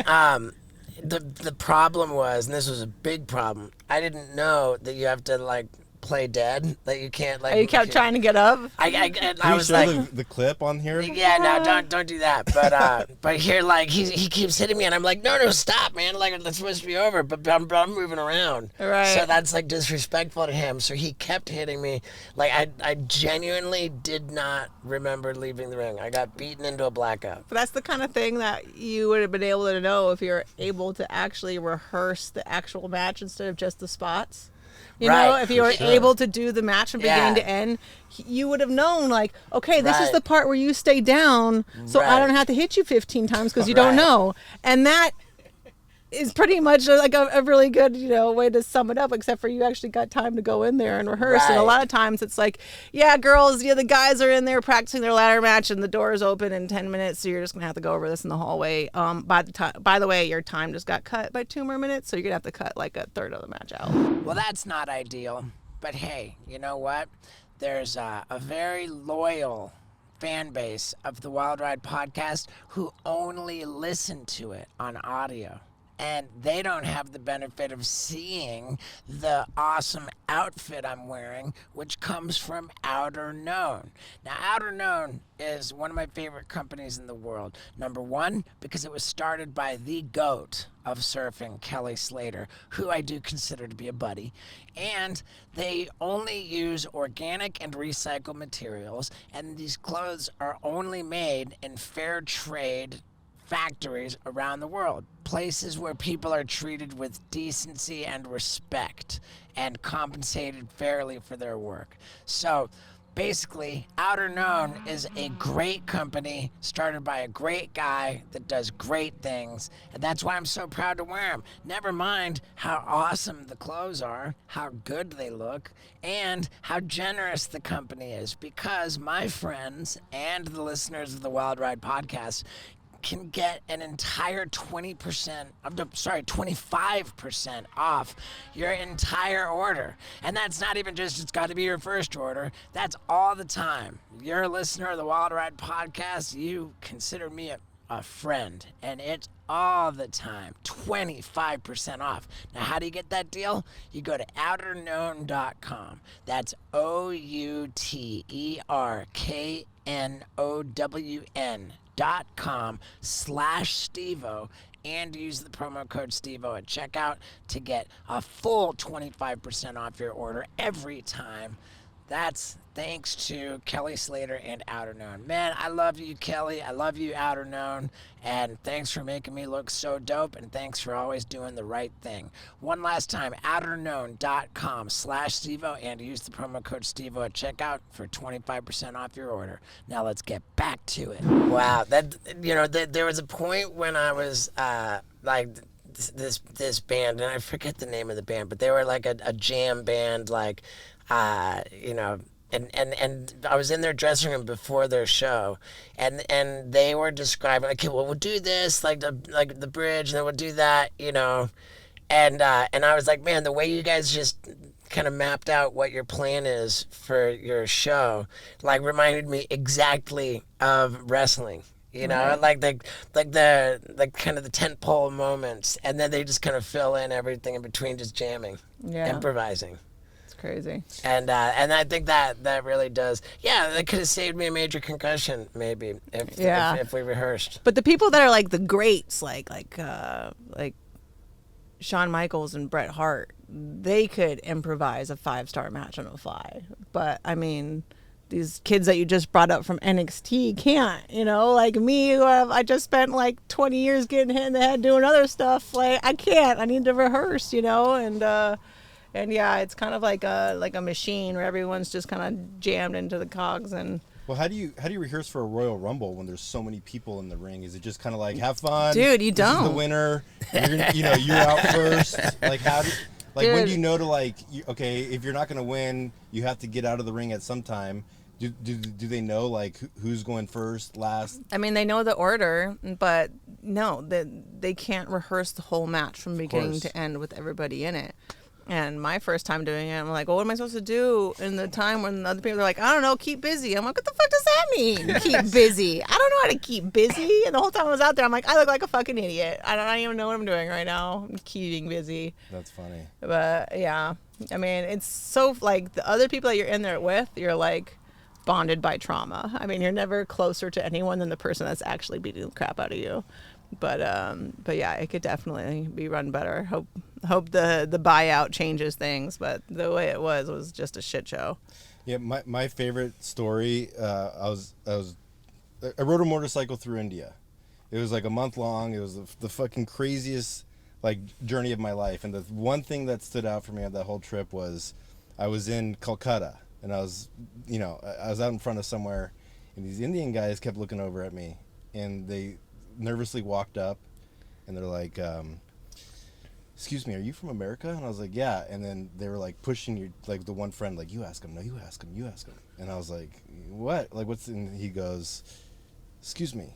A: the problem was, and this was a big problem, I didn't know that you have to like play dead, that you can't like.
B: You kept trying to get up.
C: I was like the clip on here.
A: Yeah, no, don't do that. But here, like he keeps hitting me, and I'm like, no, stop, man. Like that's supposed to be over, but I'm moving around.
B: Right.
A: So that's like disrespectful to him. So he kept hitting me. Like I genuinely did not remember leaving the ring. I got beaten into a blackout.
B: But that's the kind of thing that you would have been able to know if you're able to actually rehearse the actual match instead of just the spots. You know, if you were able to do the match from beginning to end, you would have known, like, okay, this is the part where you stay down, so I don't have to hit you 15 times because you don't know. And that is pretty much like a really good, way to sum it up, except for you actually got time to go in there and rehearse. And a lot of times it's like, yeah, girls, the guys are in there practicing their ladder match and the door is open in 10 minutes, so you're just going to have to go over this in the hallway. By the way, your time just got cut by 2 more minutes, so you're going to have to cut like a third of the match out.
A: Well, that's not ideal. But hey, you know what? There's a very loyal fan base of the Wild Ride podcast who only listen to it on audio. and they don't have the benefit of seeing the awesome outfit I'm wearing, which comes from Outer Known. Now, Outer Known is one of my favorite companies in the world. Number one, because it was started by the GOAT of surfing, Kelly Slater, who I do consider to be a buddy. And they only use organic and recycled materials, and these clothes are only made in fair trade factories around the world, places where people are treated with decency and respect and compensated fairly for their work. So basically, Outer Known is a great company started by a great guy that does great things, and that's why I'm so proud to wear them. Never mind how awesome the clothes are, how good they look, and how generous the company is, because my friends and the listeners of the Wild Ride podcast can get an entire 25% off your entire order. And that's not even just, it's got to be your first order. That's all the time. You're a listener of the Wild Ride podcast. You consider me a friend, and it's all the time. 25% off. Now, how do you get that deal? You go to outerknown.com. That's outerknown.com/Stevo, and use the promo code Stevo at checkout to get a full 25% off your order every time. That's thanks to Kelly Slater and Outer Known. Man, I love you, Kelly. I love you, Outer Known. And thanks for making me look so dope. And thanks for always doing the right thing. One last time, outerknown.com/Stevo, and use the promo code Stevo at checkout for 25% off your order. Now let's get back to it. Wow, there was a point when I was this band, and I forget the name of the band, but they were like a jam band, and I was in their dressing room before their show, and they were describing, okay, well, we'll do this, like the bridge, and then we'll do that, and I was like, man, the way you guys just kind of mapped out what your plan is for your show, reminded me exactly of wrestling.
B: Right.
A: like the kind of the tentpole moments, and then they just kind of fill in everything in between, just jamming, improvising.
B: Crazy.
A: And I think that really does. Yeah, that could have saved me a major concussion, maybe, if we rehearsed.
B: But the people that are like the greats, like Shawn Michaels and Bret Hart, they could improvise a 5-star match on the fly. But I mean, these kids that you just brought up from NXT can't, like me, who I just spent like 20 years getting hit in the head doing other stuff. Like, I can't. I need to rehearse, and yeah, it's kind of like a machine where everyone's just kind of jammed into the cogs. And
C: well, how do you rehearse for a Royal Rumble when there's so many people in the ring? Is it just kind of like, have fun,
B: dude? You
C: this
B: don't.
C: is the winner. You're out first. When do you know to okay, if you're not gonna win, you have to get out of the ring at some time. Do they know who's going first, last?
B: I mean, they know the order, but no, they can't rehearse the whole match from beginning to end with everybody in it. And my first time doing it, I'm like, well, what am I supposed to do in the time when other people are like, I don't know, keep busy. I'm like, what the fuck does that mean? Keep busy? I don't know how to keep busy. And the whole time I was out there, I'm like, I look like a fucking idiot. I don't even know what I'm doing right now. I'm keeping busy.
C: That's funny.
B: But yeah, I mean, it's so the other people that you're in there with, you're bonded by trauma. I mean, you're never closer to anyone than the person that's actually beating the crap out of you. But yeah, it could definitely be run better. Hope the buyout changes things, but the way it was just a shit show.
C: Yeah, my favorite story. I rode a motorcycle through India. It was like a month long. It was the fucking craziest journey of my life. And the one thing that stood out for me on that whole trip was I was in Calcutta, and I was out in front of somewhere, and these Indian guys kept looking over at me, and they nervously walked up, and they're like, excuse me, are you from America? And I was like, yeah. And then they were pushing you, the one friend, you ask him, no, you ask him, you ask him. And I was like, what? What's in? He goes, excuse me,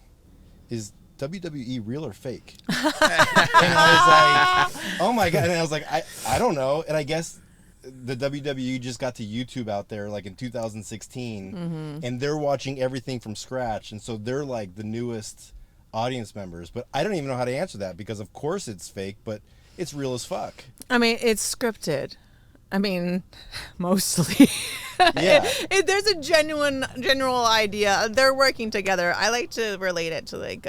C: is WWE real or fake? And I was like, oh my God. And I was like, I don't know. And I guess the WWE just got to YouTube out there in 2016, and they're watching everything from scratch, and so they're the newest audience members, but I don't even know how to answer that because of course it's fake, but it's real as fuck.
B: I mean, it's scripted. I mean, mostly.
C: Yeah.
B: There's a general idea. They're working together. I like to relate it to like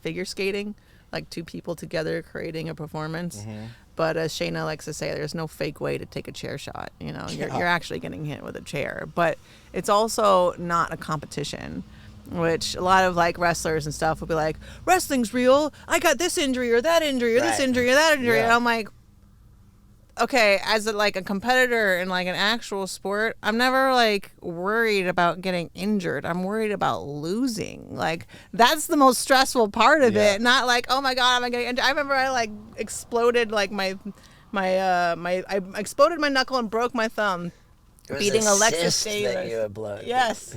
B: figure skating, like two people together creating a performance.
C: Mm-hmm.
B: But as Shayna likes to say, there's no fake way to take a chair shot. You know, you're actually getting hit with a chair. But it's also not a competition, which a lot of like wrestlers and stuff will be like, wrestling's real. I got this injury or that injury or this injury or that injury.
C: Yeah.
B: And I'm like, okay, as a competitor in like an actual sport, I'm never like worried about getting injured. I'm worried about losing. Like that's the most stressful part of it. Not like, oh my God, am I getting injured? I remember I like exploded like I exploded my knuckle and broke my thumb beating Alexis Davis.
A: That you had blood.
B: Yes.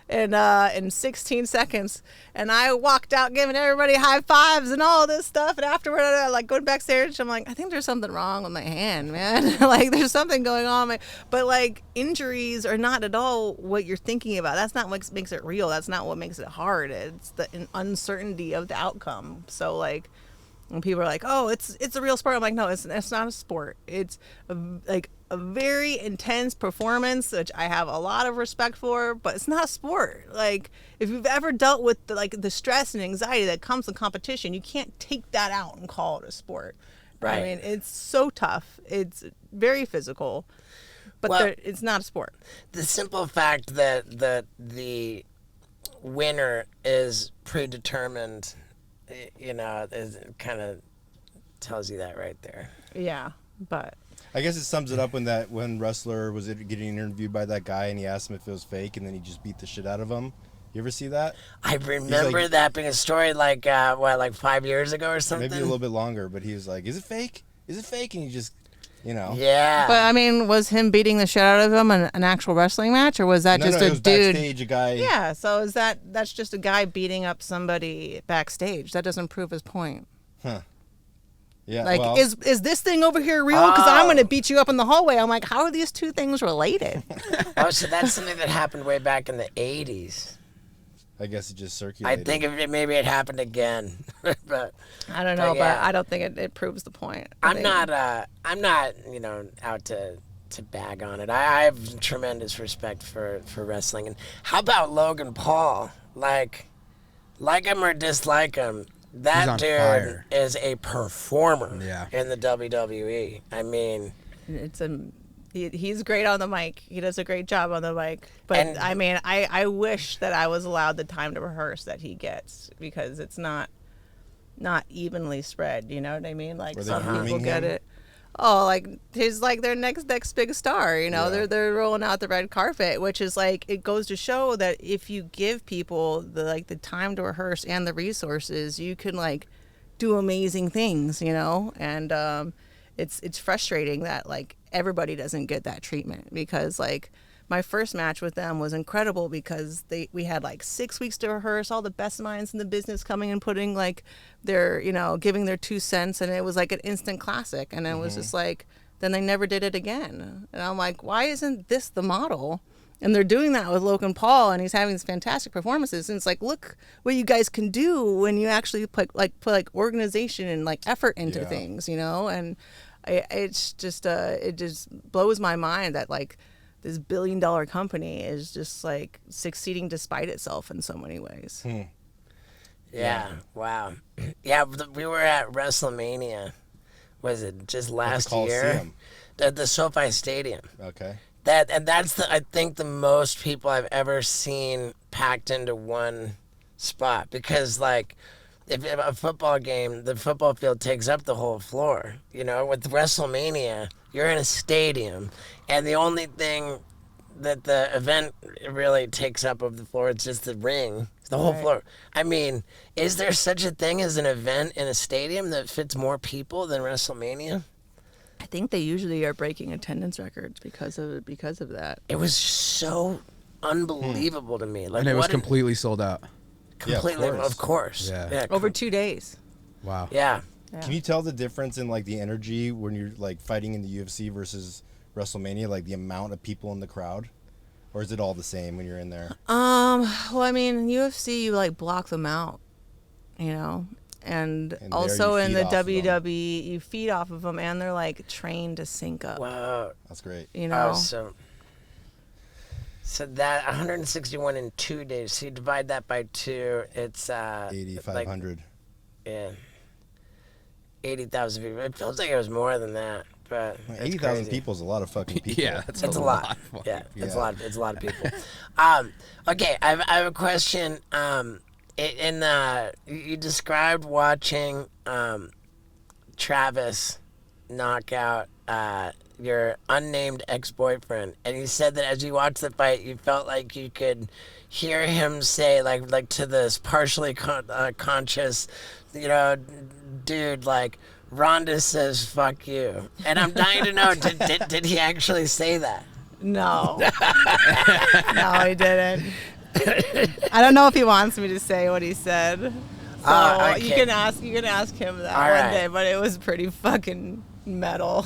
B: In 16 seconds, and I walked out giving everybody high fives and all this stuff, and afterward I like going backstage, I'm like, I think there's something wrong with my hand, man. Like there's something going on. But like injuries are not at all what you're thinking about. That's not what makes it real. That's not what makes it hard. It's the uncertainty of the outcome. So like when people are like, oh, it's a real sport, I'm like, no, it's not a sport. It's a very intense performance, which I have a lot of respect for, but it's not a sport. Like if you've ever dealt with the stress and anxiety that comes with competition, you can't take that out and call it a sport.
A: Right.
B: I mean, it's so tough. It's very physical, but it's not a sport.
A: The simple fact that the winner is predetermined, you know, it kind of tells you that right there.
B: Yeah, but
C: I guess it sums it up when wrestler was getting interviewed by that guy and he asked him if it was fake and then he just beat the shit out of him. You ever see that?
A: I remember that being a story like 5 years ago or something.
C: Maybe a little bit longer, but he was like, "Is it fake? Is it fake?" And he just, you know.
A: Yeah.
B: I mean, was him beating the shit out of him an actual wrestling match, or was that just
C: it
B: a
C: was
B: dude?
C: Backstage, a guy.
B: Yeah. So that's just a guy beating up somebody backstage. That doesn't prove his point.
C: Huh. Yeah.
B: Like,
C: well,
B: is this thing over here real? Because I'm going to beat you up in the hallway. I'm like, how are these two things related?
A: Oh, so that's something that happened way back in the 80s.
C: I guess it just circulated.
A: I think maybe it happened again, but
B: I don't know,
A: yeah.
B: but I don't think it proves the point.
A: I'm not out to bag on it. I have tremendous respect for wrestling. And how about Logan Paul? Like him or dislike him, that dude
E: fire.
A: is a performer
E: Yeah.
A: in the WWE. I mean,
B: He's great on the mic. He does a great job on the mic. But
A: And-
B: I mean, I wish that I was allowed the time to rehearse that he gets, because it's not evenly spread. You know what I mean? Like
C: Were they
B: some people
C: grooming
B: get
C: him?
B: it. Oh, like he's like their next big star. You know,
C: Yeah.
B: they're rolling out the red carpet, which is like, it goes to show that if you give people the time to rehearse and the resources, you can like do amazing things. You know, and it's frustrating that like everybody doesn't get that treatment, because like my first match with them was incredible because we had like 6 weeks to rehearse, all the best minds in the business coming and putting like their, you know, giving their 2 cents, and it was like an instant classic. And it was just like, then they never did it again. And I'm like, why isn't this the model? And they're doing that with Logan Paul, and he's having these fantastic performances. And it's like, look what you guys can do when you actually put organization and like effort into things, you know. And it's just it just blows my mind that like this $1 billion company is just like succeeding despite itself in so many ways.
A: yeah. Wow. Yeah, we were at WrestleMania. Was it just last year?
C: Coliseum.
A: At the SoFi Stadium.
C: Okay.
A: That's I think the most people I've ever seen packed into one spot, because like if a football game, the football field takes up the whole floor. You know, with WrestleMania, you're in a stadium, and the only thing that the event really takes up of the floor is just the ring, the whole floor. I mean, is there such a thing as an event in a stadium that fits more people than WrestleMania?
B: I think they usually are breaking attendance records because of that.
A: It was so unbelievable to me. Like,
E: And it was
A: what
E: completely sold out.
A: completely,
C: Yeah,
A: of course.
E: Yeah.
B: Over 2 days.
E: Wow.
A: Yeah.
C: Can you tell the difference in like the energy when you're like fighting in the UFC versus WrestleMania, like the amount of people in the crowd? Or is it all the same when you're in there?
B: Well, I mean, in UFC, you like block them out. you know. And
C: And there
B: also
C: you
B: in
C: feed
B: the
C: off of them.
B: WWE, you feed off of them, and they're like trained to sync up.
A: Wow.
C: That's great.
B: You know,
A: So that 161 in 2 days. So you divide that by 2, it's
C: 8,500.
A: yeah, 80,000 people. It feels like it was more than that, but it's
C: 80,000
A: crazy.
C: people is a lot of fucking people.
E: Yeah, that's
A: It's a lot. Yeah,
C: Yeah.
A: it's a lot. It's a lot of people. Okay, I have a question. You described watching Travis knock out your unnamed ex-boyfriend, and you said that as you watched the fight, you felt like you could hear him say, like to this partially conscious, dude, like, Ronda says "fuck you," and I'm dying to know, did he actually say that?
B: no, no, he didn't. I don't know if he wants me to say what he said. So
A: Okay.
B: you can ask him that
A: All
B: one
A: right.
B: day, but it was pretty fucking metal.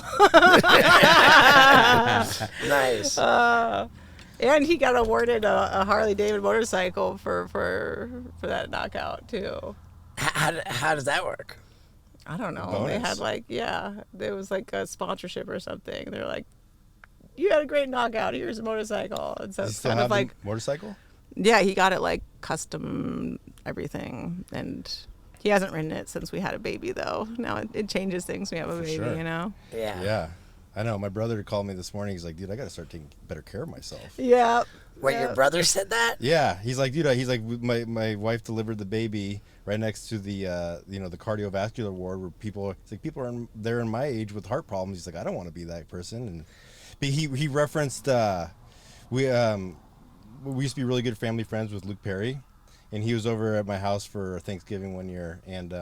A: Nice.
B: And he got awarded a Harley Davidson motorcycle for that knockout too.
A: How does that work?
B: I don't know.
C: Bonus.
B: They had there was like a sponsorship or something. They're like, you had a great knockout. Here's a motorcycle. And so
C: Does he
B: it's
C: still
B: kind
C: have
B: of like,
C: the motorcycle?
B: yeah, he got it like custom everything, and he hasn't ridden it since we had a baby though. Now it changes things when we have a baby,
C: sure.
B: you know.
A: Yeah.
C: Yeah. I know. My brother called me this morning. He's like, dude, I got to start taking better care of myself.
B: Yeah.
A: Wait, your brother said that?
C: Yeah. He's like, dude, my wife delivered the baby right next to the, the cardiovascular ward where people are there in my age with heart problems. He's like, I don't want to be that person. But he referenced, we used to be really good family friends with Luke Perry, and he was over at my house for Thanksgiving one year, and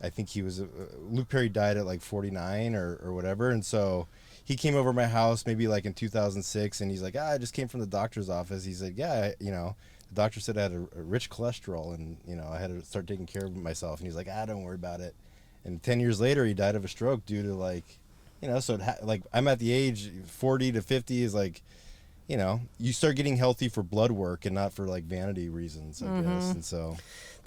C: I think he was Luke Perry died at like 49 or whatever, and so he came over to my house maybe like in 2006, and he's like, I just came from the doctor's office. He said, yeah, the doctor said I had a rich cholesterol, and I had to start taking care of myself. And he's like, don't worry about it. And 10 years later, he died of a stroke due to so I'm at the age 40 to 50 is like, you start getting healthy for blood work and not for like vanity reasons, I guess. And so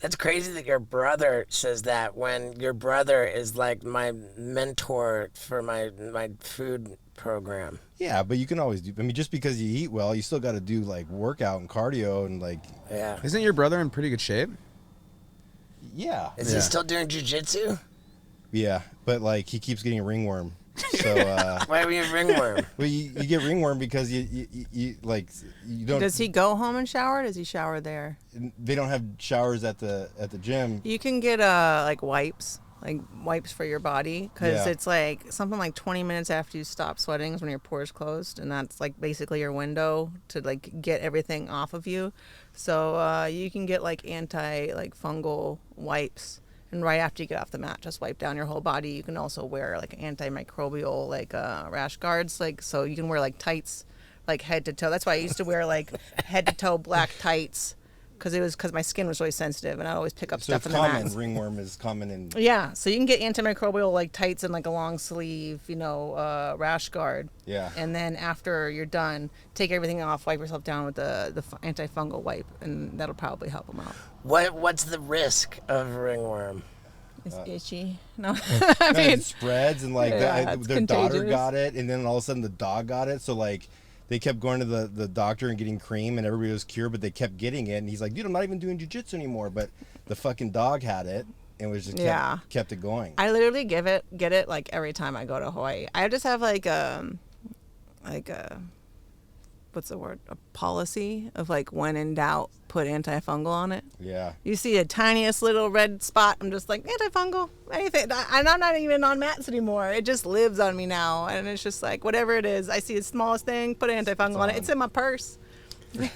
A: That's crazy that your brother says that when your brother is like my mentor for my food program.
C: yeah, but you can always do. I mean, just because you eat well, you still got to do like workout and cardio and like.
A: Yeah.
E: Isn't your brother in pretty good shape?
C: Yeah.
A: Is he still doing jujitsu?
C: Yeah, but like he keeps getting ringworm. So
A: Why are we in ringworm?
C: well, you get ringworm because you don't.
B: Does he go home and shower? Or does he shower there?
C: They don't have showers at the gym.
B: You can get like wipes for your body, because
C: Yeah.
B: it's like something like 20 minutes after you stop sweating is when your pores closed, and that's like basically your window to like get everything off of you. So you can get like fungal wipes, and right after you get off the mat, just wipe down your whole body. You can also wear like antimicrobial rash guards, so you can wear like tights, like head to toe. That's why I used to wear like head to toe black tights, because my skin was really sensitive, and I always pick up
C: So
B: stuff
C: it's
B: in the
C: common.
B: mats.
C: Ringworm is common in.
B: Yeah, so you can get antimicrobial like tights and like a long sleeve, rash guard.
C: Yeah.
B: And then after you're done, take everything off, wipe yourself down with the antifungal wipe, and that'll probably help them out.
A: What's the risk of ringworm?
B: It's itchy. No,
C: It spreads, and like
B: yeah, it's
C: their daughter
B: contagious.
C: got it, and then all of a sudden the dog got it. So like they kept going to the doctor and getting cream, and everybody was cured, but they kept getting it. And he's like, dude, I'm not even doing jiu-jitsu anymore. But the fucking dog had it, and was just kept it going.
B: I literally get it like every time I go to Hawaii. I just have like a what's the word? A policy of like, when in doubt, put antifungal on it.
C: Yeah.
B: You see a tiniest little red spot, I'm just like, antifungal, anything. And I'm not even on mats anymore. It just lives on me now. And it's just like, whatever it is, I see the smallest thing, put antifungal on it. It's in my purse.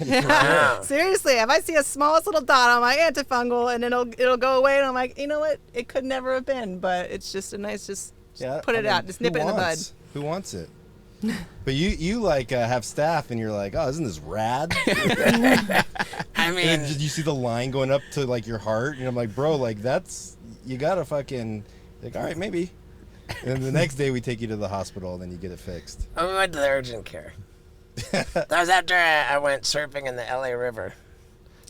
A: Wow.
B: Seriously, if I see a smallest little dot on my antifungal, and it'll go away, and I'm like, you know what? It could never have been, but it's just a nice, just put it out, just nip it in the bud.
C: Who wants it? But you like have staff, and you're like, oh, isn't this rad?
A: I mean,
C: And you see the line going up to like your heart, and I'm like, bro, like that's, you gotta fucking, like, all right, maybe. And then the next day we take you to the hospital, and then you get it fixed.
A: we went to the urgent care. That was after I went surfing in the LA River.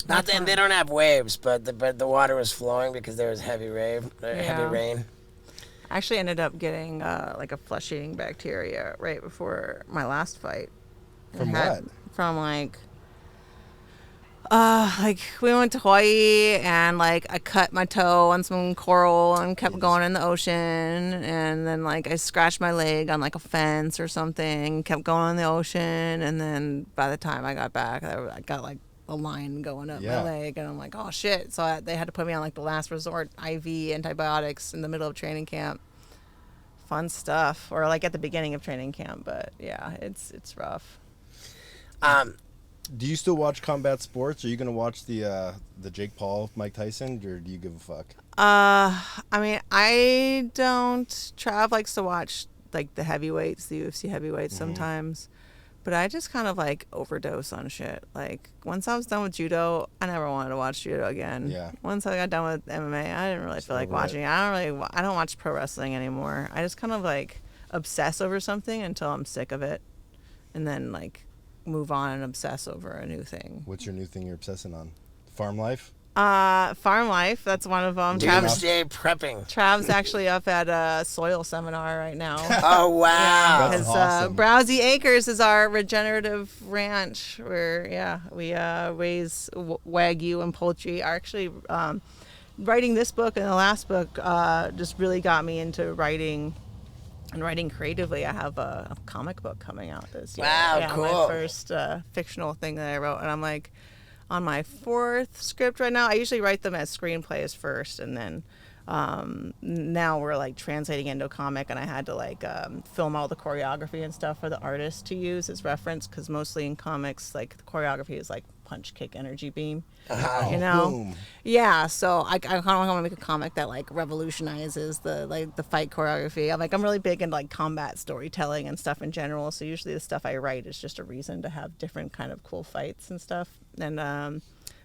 A: Not that, they don't have waves, but the water was flowing because there was heavy rain.
B: I actually ended up getting like a flesh-eating bacteria right before my last fight.
C: From what?
B: From like we went to Hawaii and like I cut my toe on some coral and kept going in the ocean, and then like I scratched my leg on like a fence or something, kept going in the ocean, and then by the time I got back, I got like a line going up my leg, and I'm like, oh shit. So they had to put me on like the last resort IV antibiotics in the middle of training camp. Fun stuff, or like at the beginning of training camp, but yeah, it's rough.
C: Do you still watch combat sports? Are you gonna watch the Jake Paul, Mike Tyson, or do you give a fuck?
B: I mean, I don't. Trav likes to watch like the heavyweights, the UFC heavyweights sometimes, but I just kind of like overdose on shit. Like once I was done with judo, I never wanted to watch judo again.
C: Yeah.
B: Once I got done with MMA, I didn't really feel like watching it. I don't watch pro wrestling anymore. I just kind of like obsess over something until I'm sick of it, and then like move on and obsess over a new thing.
C: What's your new thing you're obsessing on? Farm life?
B: Farm life, that's one of them.
A: Doomsday prepping.
B: Trav's actually up at a soil seminar right now.
A: Oh, wow.
C: That's awesome.
B: Browsy Acres is our regenerative ranch where, we raise Wagyu and poultry. Actually, writing this book and the last book just really got me into writing and writing creatively. I have a comic book coming out this year.
A: Wow, cool.
B: My first fictional thing that I wrote, and I'm like on my 4th script right now. I usually write them as screenplays first, and then now we're like translating into a comic, and I had to like film all the choreography and stuff for the artist to use as reference, because mostly in comics like the choreography is like punch, kick, energy beam. You know?
C: Boom.
B: Yeah, so I kind of want to make a comic that like revolutionizes the fight choreography. I'm really big into like combat storytelling and stuff in general, so usually the stuff I write is just a reason to have different kind of cool fights and stuff. And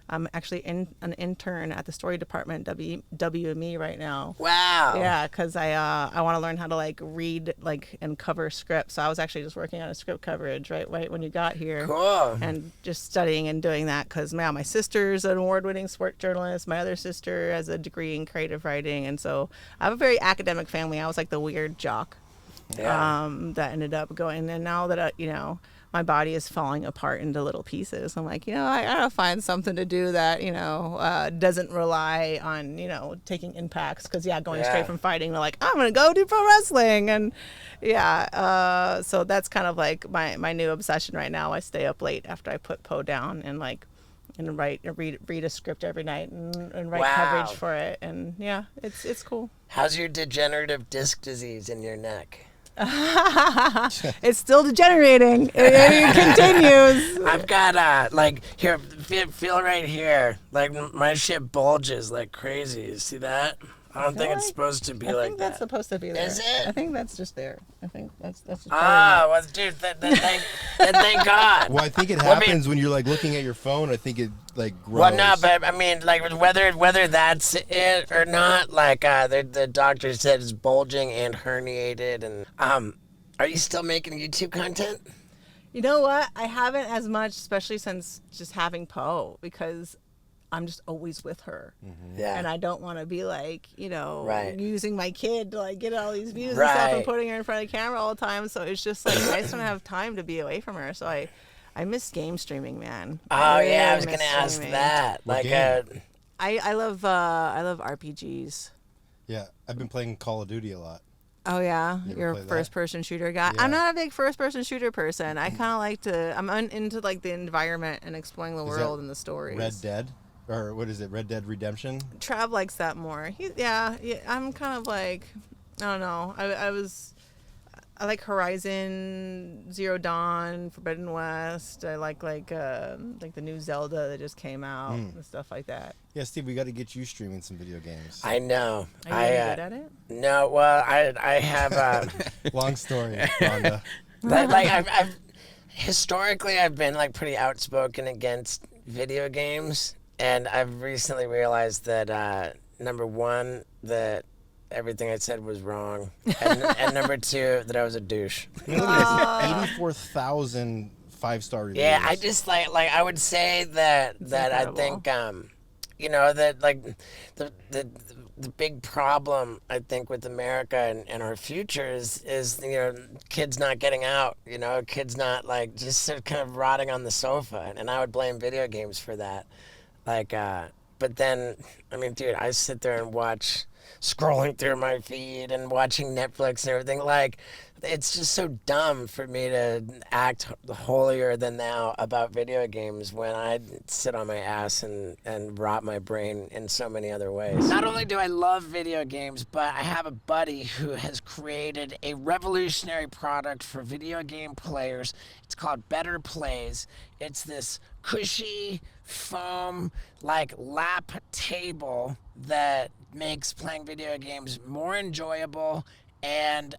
B: I'm actually an intern at the story department at WME right now.
A: Wow.
B: Yeah, because I want to learn how to like read like and cover scripts. So I was actually just working on a script coverage right when you got here.
A: Cool.
B: And just studying and doing that because my sister's an award-winning sport journalist. My other sister has a degree in creative writing, and so I have a very academic family. I was like the weird jock that ended up going. And now that my body is falling apart into little pieces, I'm like, I gotta find something to do that, doesn't rely on, taking impacts. Because, going straight from fighting to like, I'm gonna go do pro wrestling. And so that's kind of like my new obsession right now. I stay up late after I put Poe down and read a script every night and write coverage for it. And it's cool.
A: How's your degenerative disc disease in your neck?
B: It's still degenerating. It continues.
A: I've got here, feel right here, like my shit bulges like crazy. You see that? I don't think it's supposed to be like that.
B: I think that's supposed to be there.
A: Is it?
B: I think that's just there. I think that's just.
A: Well, dude, thank God.
C: Well, I think it happens when you're like looking at your phone. I think it like grows.
A: Well, no, but I mean, like whether that's it or not, like the doctor said it's bulging and herniated. And are you still making YouTube content?
B: You know what? I haven't as much, especially since just having Poe, because I'm just always with her.
C: Mm-hmm.
A: Yeah.
B: And I don't want to be like,
A: Right.
B: using my kid to like get all these views and stuff and putting her in front of the camera all the time. So it's just like, I just don't have time to be away from her. So I miss game streaming, man.
A: Oh, I was going to ask that.
C: What
A: Like,
C: game?
B: I love RPGs.
C: Yeah, I've been playing Call of Duty a lot.
B: Oh yeah,
C: You ever
B: you're a
C: play that?
B: first-person shooter guy.
C: Yeah.
B: I'm not a big first-person shooter person. I kind of like to. I'm into like the environment and exploring the
C: Is
B: world
C: that
B: Red stories.
C: Red Dead? Or what is it? Red Dead Redemption?
B: Trav likes that more. Yeah. I'm kind of like, I don't know. I like Horizon Zero Dawn, Forbidden West. I like the new Zelda that just came out and stuff like that.
C: Yeah, Steve, we got to get you streaming some video games.
A: I know.
B: Are you good at it?
A: No, well, I have.
C: Long story, Rhonda.
A: I've historically I've been like pretty outspoken against video games, and I've recently realized that number one, that everything I said was wrong, and number two, that I was a douche.
C: You know, there's 84,000 5-star reviews.
A: Yeah, I just like I would say that I
B: incredible.
A: think you know that like the big problem I think with America and our future is you know kids not getting out, you know, kids not like just sort of kind of rotting on the sofa, and I would blame video games for that. Like but then I mean, dude, I sit there and watch scrolling through my feed and watching Netflix and everything. Like, it's just so dumb for me to act holier than thou about video games when I sit on my ass and rot my brain in so many other ways. Not only do I love video games, but I have a buddy who has created a revolutionary product for video game players. It's called Better Plays. It's this cushy foam like lap table that makes playing video games more enjoyable and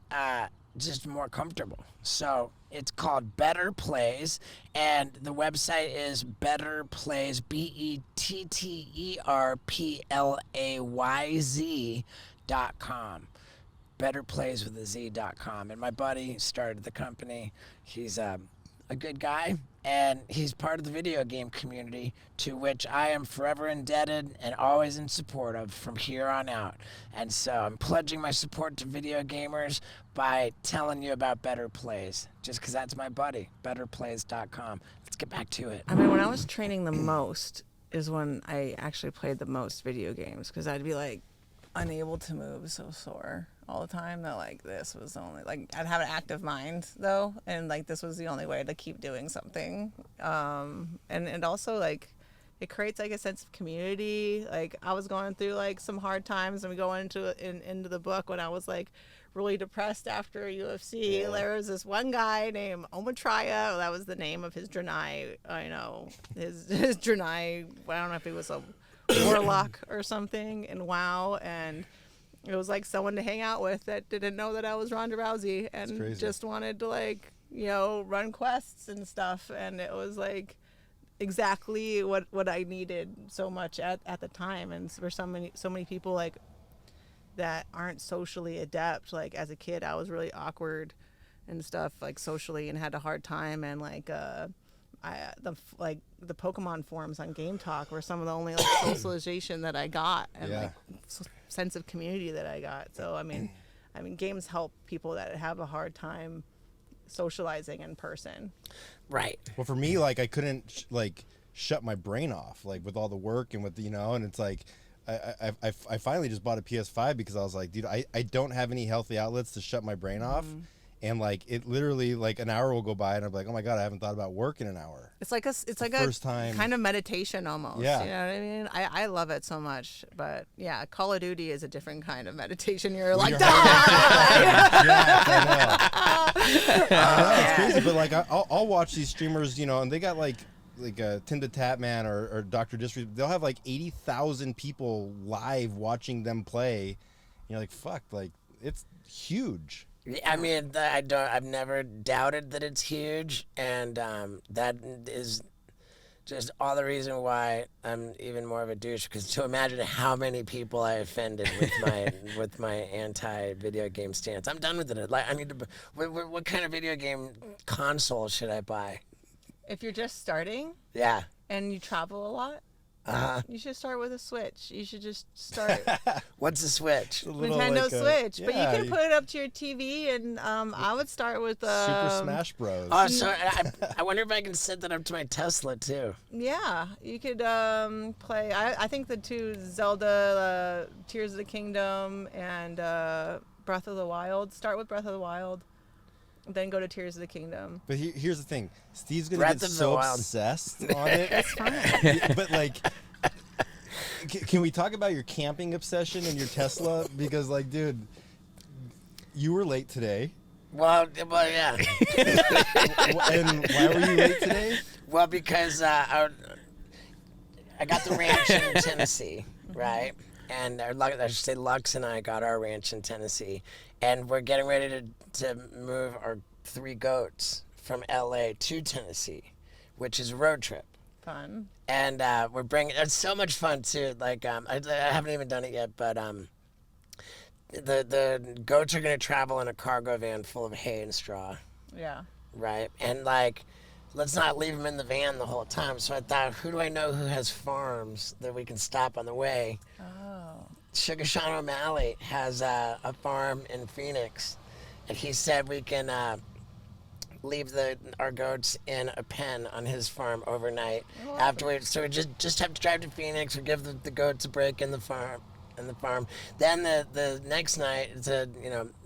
A: just more comfortable. So it's called Better Plays, and the website is Better Plays, BetterPlayz.com. BetterPlays with a Z.com. And my buddy started the company. He's a good guy, and he's part of the video game community to which I am forever indebted and always in support of from here on out. And so I'm pledging my support to video gamers by telling you about Better Plays, just because that's my buddy, betterplays.com. Let's get back to it.
B: I mean, when I was training the most is when I actually played the most video games, because I'd be like unable to move, so sore all the time that like this was the only, like I'd have an active mind though, and like this was the only way to keep doing something. And also like it creates like a sense of community. Like I was going through like some hard times, and we go into the book when I was like really depressed after UFC. There was this one guy named Omatraya. That was the name of his Draenei. I know his Draenei. I don't know if he was a warlock or something in WoW, and it was like someone to hang out with that didn't know that I was Ronda Rousey and just wanted to like, you know, run quests and stuff. And it was like exactly what I needed so much at the time. And for so many people like that aren't socially adept, like as a kid I was really awkward and stuff like socially and had a hard time, and like the Pokemon forums on Game Talk were some of the only like socialization that I got, and like sense of community that I got. So I mean games help people that have a hard time socializing in person.
A: Right.
C: Well, for me, like I couldn't like shut my brain off, like with all the work and with you know, and it's like I finally just bought a PS5 because I was like, dude, I don't have any healthy outlets to shut my brain off. And like it literally like an hour will go by and I'm like, oh my god, I haven't thought about work in an hour.
B: It's like a
C: first time
B: kind of meditation almost.
C: Yeah.
B: You know what I mean? I love it so much. But yeah, Call of Duty is a different kind of meditation. You're like,
C: yeah, I know. It's crazy, but like I'll watch these streamers, you know, and they got like Tinda Tatman or Dr. Disrespect. They'll have like 80,000 people live watching them play. And you're like, fuck, like it's huge.
A: I mean, I've never doubted that it's huge, and that is just all the reason why I'm even more of a douche. Because to imagine how many people I offended with my anti-video game stance, I'm done with it. Like, I need to. What kind of video game console should I buy?
B: if you're just starting
A: Yeah.
B: and you travel a lot, you should start with a Switch. You should just start
A: What's a Switch?
B: Nintendo Switch, but you
C: yeah,
B: can put it up to your TV, and I would start with
C: Super Smash Bros.
A: Oh, so I wonder if I can set that up to my Tesla too.
B: Yeah, you could play. I think the two Zelda, Tears of the Kingdom, and Breath of the Wild. Start with Breath of the Wild, then go to Tears of the Kingdom.
C: But here's the thing: Steve's gonna
A: Breath
C: get
A: of the
C: so
A: Wild.
C: obsessed on it.
B: It's fine.
C: But like, can we talk about your camping obsession and your Tesla? Because like, dude, you were late today.
A: Well, yeah.
C: And why were you late today?
A: Well, because I got the ranch in Tennessee, right? And I should say Lux and I got our ranch in Tennessee, and we're getting ready to move our 3 goats from LA to Tennessee, which is a road trip.
B: Fun.
A: And we're bringing. It's so much fun too. Like I haven't even done it yet, but the goats are gonna travel in a cargo van full of hay and straw.
B: Yeah.
A: Right, and like let's not leave them in the van the whole time. So I thought, who do I know who has farms that we can stop on the way?
B: Oh.
A: Sugar Sean O'Malley has a farm in Phoenix, and he said we can leave our goats in a pen on his farm overnight. Afterwards, so we just have to drive to Phoenix. We give the goats a break in the farm. Then the next night it's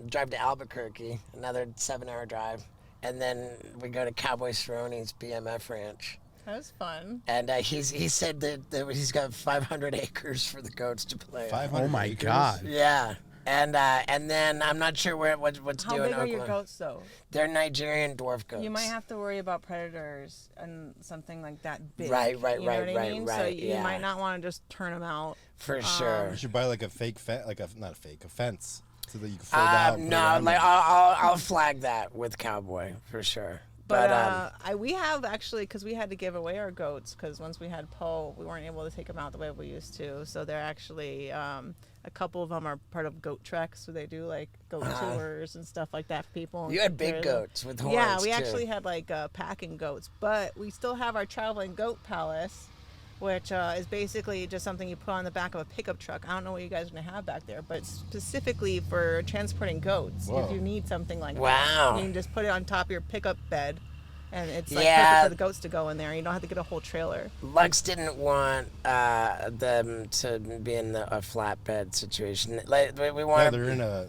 A: drive to Albuquerque, another 7-hour drive, and then we go to Cowboy Cerrone's BMF ranch.
B: That was fun.
A: And he said that he's got 500 acres for the goats to play on.
C: 500
E: Oh my
C: acres?
E: God.
A: Yeah. And then I'm not sure what's
B: How
A: doing.
B: big are your goats, though?
A: They're Nigerian dwarf goats.
B: You might have to worry about predators and something like that big.
A: Right,
B: You know what I mean? So
A: right,
B: you
A: yeah.
B: might not want to just turn them out.
A: For sure.
C: You should buy like a fake fence, a fence, so that you can fold out. And put it
A: No,
C: around
A: like
C: them.
A: I'll flag that with Cowboy for sure.
B: But we have actually, because we had to give away our goats, because once we had Poe, we weren't able to take them out the way we used to. So they're actually, a couple of them are part of goat treks, so they do like goat tours and stuff like that for people.
A: You had big goats with horns.
B: Yeah, we
A: too.
B: actually had like packing goats, but we still have our traveling goat palace, which is basically just something you put on the back of a pickup truck. I don't know what you guys are going to have back there, but specifically for transporting goats.
C: Whoa.
B: If you need something like
A: Wow.
B: that, you can just put it on top of your pickup bed, and it's like
A: Yeah.
B: perfect for the goats to go in there. You don't have to get a whole trailer.
A: Lux didn't want them to be in a flatbed situation. Like we
C: Yeah,
A: want.
C: they're in a.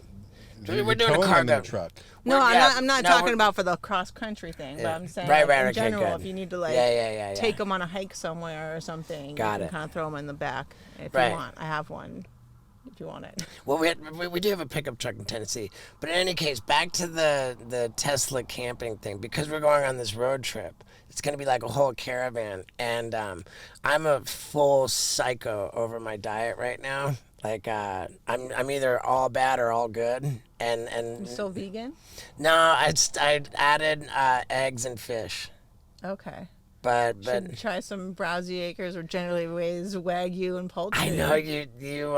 A: We're doing a
C: towing them in
A: cargo.
C: a truck.
B: No,
A: Yeah,
B: I'm not
A: no,
B: talking
A: we're-
B: about for the cross country thing, but
A: Yeah.
B: I'm saying
A: Right,
B: like,
A: right,
B: in
A: okay,
B: general,
A: good.
B: if you need to like
A: Yeah.
B: take them on a hike somewhere or something,
A: Got
B: you
A: it.
B: can kind of throw them in the back if
A: Right.
B: you want. I have one. If you want it.
A: Well, we do have a pickup truck in Tennessee, but in any case, back to the Tesla camping thing, because we're going on this road trip. It's gonna be like a whole caravan, and I'm a full psycho over my diet right now. Like I'm either all bad or all good, and
B: You still vegan?
A: no, I added eggs and fish,
B: Okay.
A: but
B: Should try some Browsy Acres or generally raised Wagyu and poultry.
A: I know you.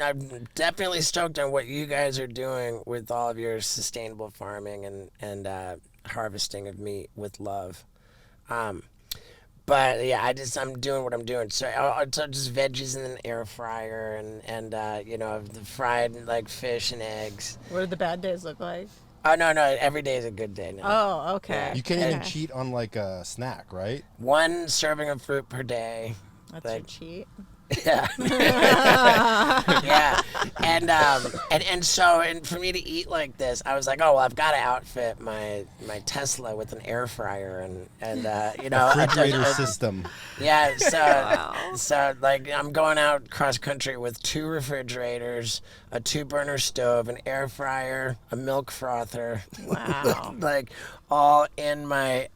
A: I'm definitely stoked on what you guys are doing with all of your sustainable farming and harvesting of meat with love. But yeah, I'm doing what I'm doing. So I'll just veggies in an air fryer and the fried like fish and eggs.
B: What do the bad days look like?
A: Oh no, every day is a good day now.
B: Oh, okay.
C: You can't even
B: Okay.
C: cheat on like a snack, right?
A: One serving of fruit per day.
B: That's
A: like-
B: your cheat.
A: Yeah. Yeah. And so for me to eat like this, I was like, oh well, I've got to outfit my Tesla with an air fryer and
C: Refrigerator system.
A: Yeah, so like I'm going out cross country with 2 refrigerators, a 2-burner stove, an air fryer, a milk frother.
B: Wow.
A: Like all in my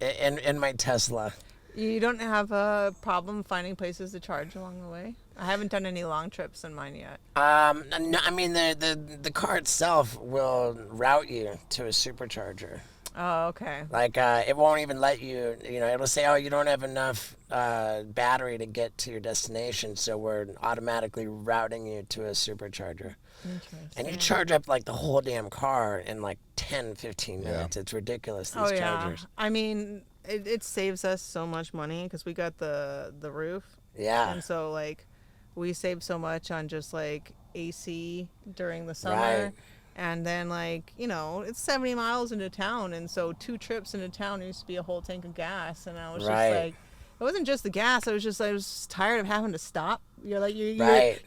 A: in my Tesla.
B: You don't have a problem finding places to charge along the way? I haven't done any long trips in mine yet.
A: No, I mean the car itself will route you to a supercharger.
B: Oh, okay.
A: Like it won't even let you. It'll say, oh, you don't have enough battery to get to your destination, so we're automatically routing you to a supercharger.
B: Interesting.
A: And you charge up like the whole damn car in like 10, 15 minutes. It's ridiculous, these
B: Oh, yeah.
A: chargers.
B: I mean, it saves us so much money because we got the roof.
A: Yeah.
B: And so, like, we save so much on just, like, AC during the summer.
A: Right.
B: And then, like, it's 70 miles into town. And so 2 trips into town used to be a whole tank of gas. And I was
A: Right.
B: just like, it wasn't just the gas. I was just tired of having to stop. You're like, you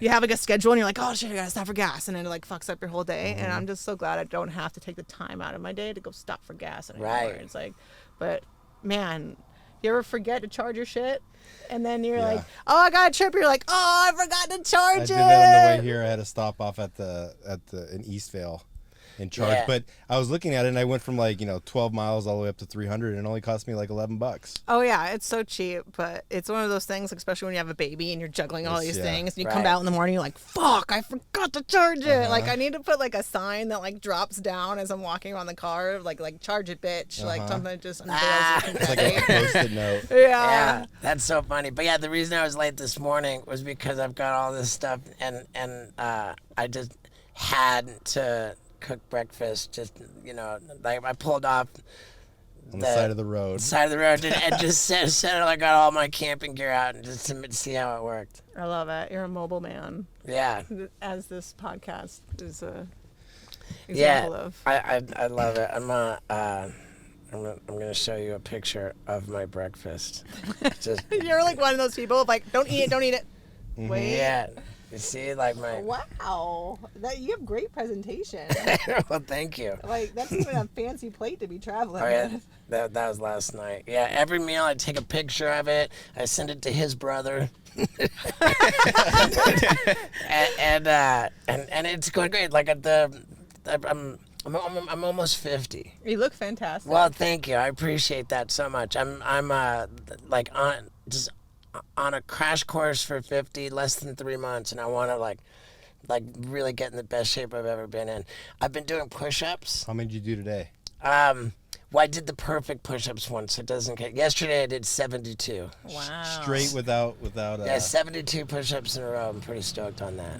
B: have like a schedule and you're like, oh shit, I gotta stop for gas. And then it like fucks up your whole day. And I'm just so glad I don't have to take the time out of my day to go stop for gas anymore.
A: Right.
B: It's like, but man, you ever forget to charge your shit? And then you're like, oh, I got a trip. You're like, oh, I forgot to charge
C: I
B: it.
C: did that on the way here. I had to stop off at the in Eastvale and charge.
A: Yeah.
C: But I was looking at it and I went from 12 miles all the way up to 300 and it only cost me like $11.
B: Oh yeah, it's so cheap, but it's one of those things, especially when you have a baby and you're juggling all
C: Yes,
B: these
C: yeah.
B: things, and you
A: Right.
B: come out in the morning, you're like, "Fuck, I forgot to charge it." Like I need to put like a sign that like drops down as I'm walking around the car, like charge it, bitch, like something that just unveils the
C: It's like a post-it note.
A: Yeah, that's so funny. But yeah, the reason I was late this morning was because I've got all this stuff, and I just had to cook breakfast. Just like I pulled off
C: on the side of the road.
A: Side of the road, and just set I got all my camping gear out and just to see how it worked.
B: I love it. You're a mobile man.
A: Yeah.
B: As this podcast is a
A: Yeah,
B: example of.
A: I love it. I'm gonna show you a picture of my breakfast. Just
B: You're like one of those people like, don't eat it. Wait.
A: yeah. You see, like my.
B: Wow, you have great presentation.
A: Well, thank you.
B: Like that's even a fancy plate to be traveling
A: Oh yeah,
B: with.
A: that was last night. Yeah, every meal I take a picture of it. I send it to his brother. and it's going great. Like I'm almost 50.
B: You look fantastic.
A: Well, thank you. I appreciate that so much. I'm like on a crash course for 50, less than 3 months, and I want to like really get in the best shape I've ever been in. I've been doing push-ups.
C: How many did you do today?
A: Well, I did the perfect push-ups once. So it doesn't get. Yesterday I did 72.
B: Wow.
C: Straight without.
A: Yeah, 72 push-ups in a row. I'm pretty stoked on that.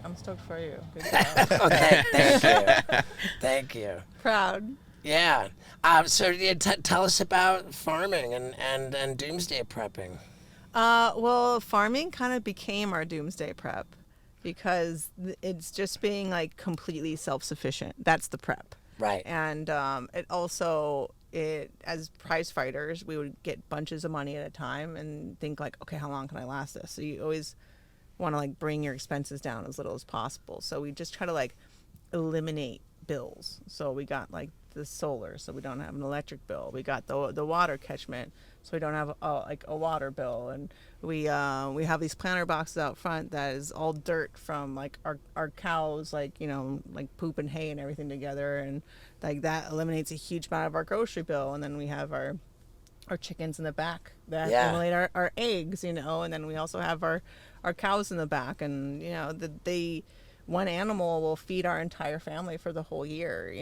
B: I'm stoked for you. Good job.
A: Oh, thank you. Thank you.
B: Proud.
A: Yeah. So yeah, tell us about farming and doomsday prepping.
B: Well, farming kind of became our doomsday prep because it's just being like completely self-sufficient. That's the prep.
A: Right.
B: And as prize fighters, we would get bunches of money at a time and think like, okay, how long can I last this? So you always want to like bring your expenses down as little as possible. So we just try to like eliminate bills. So we got like the solar, so we don't have an electric bill. We got the water catchment, so we don't have a water bill. And we have these planter boxes out front that is all dirt from like our cows, like like poop and hay and everything together, and like that eliminates a huge amount of our grocery bill. And then we have our chickens in the back that eliminate our eggs, and then we also have our cows in the back, and one animal will feed our entire family for the whole year,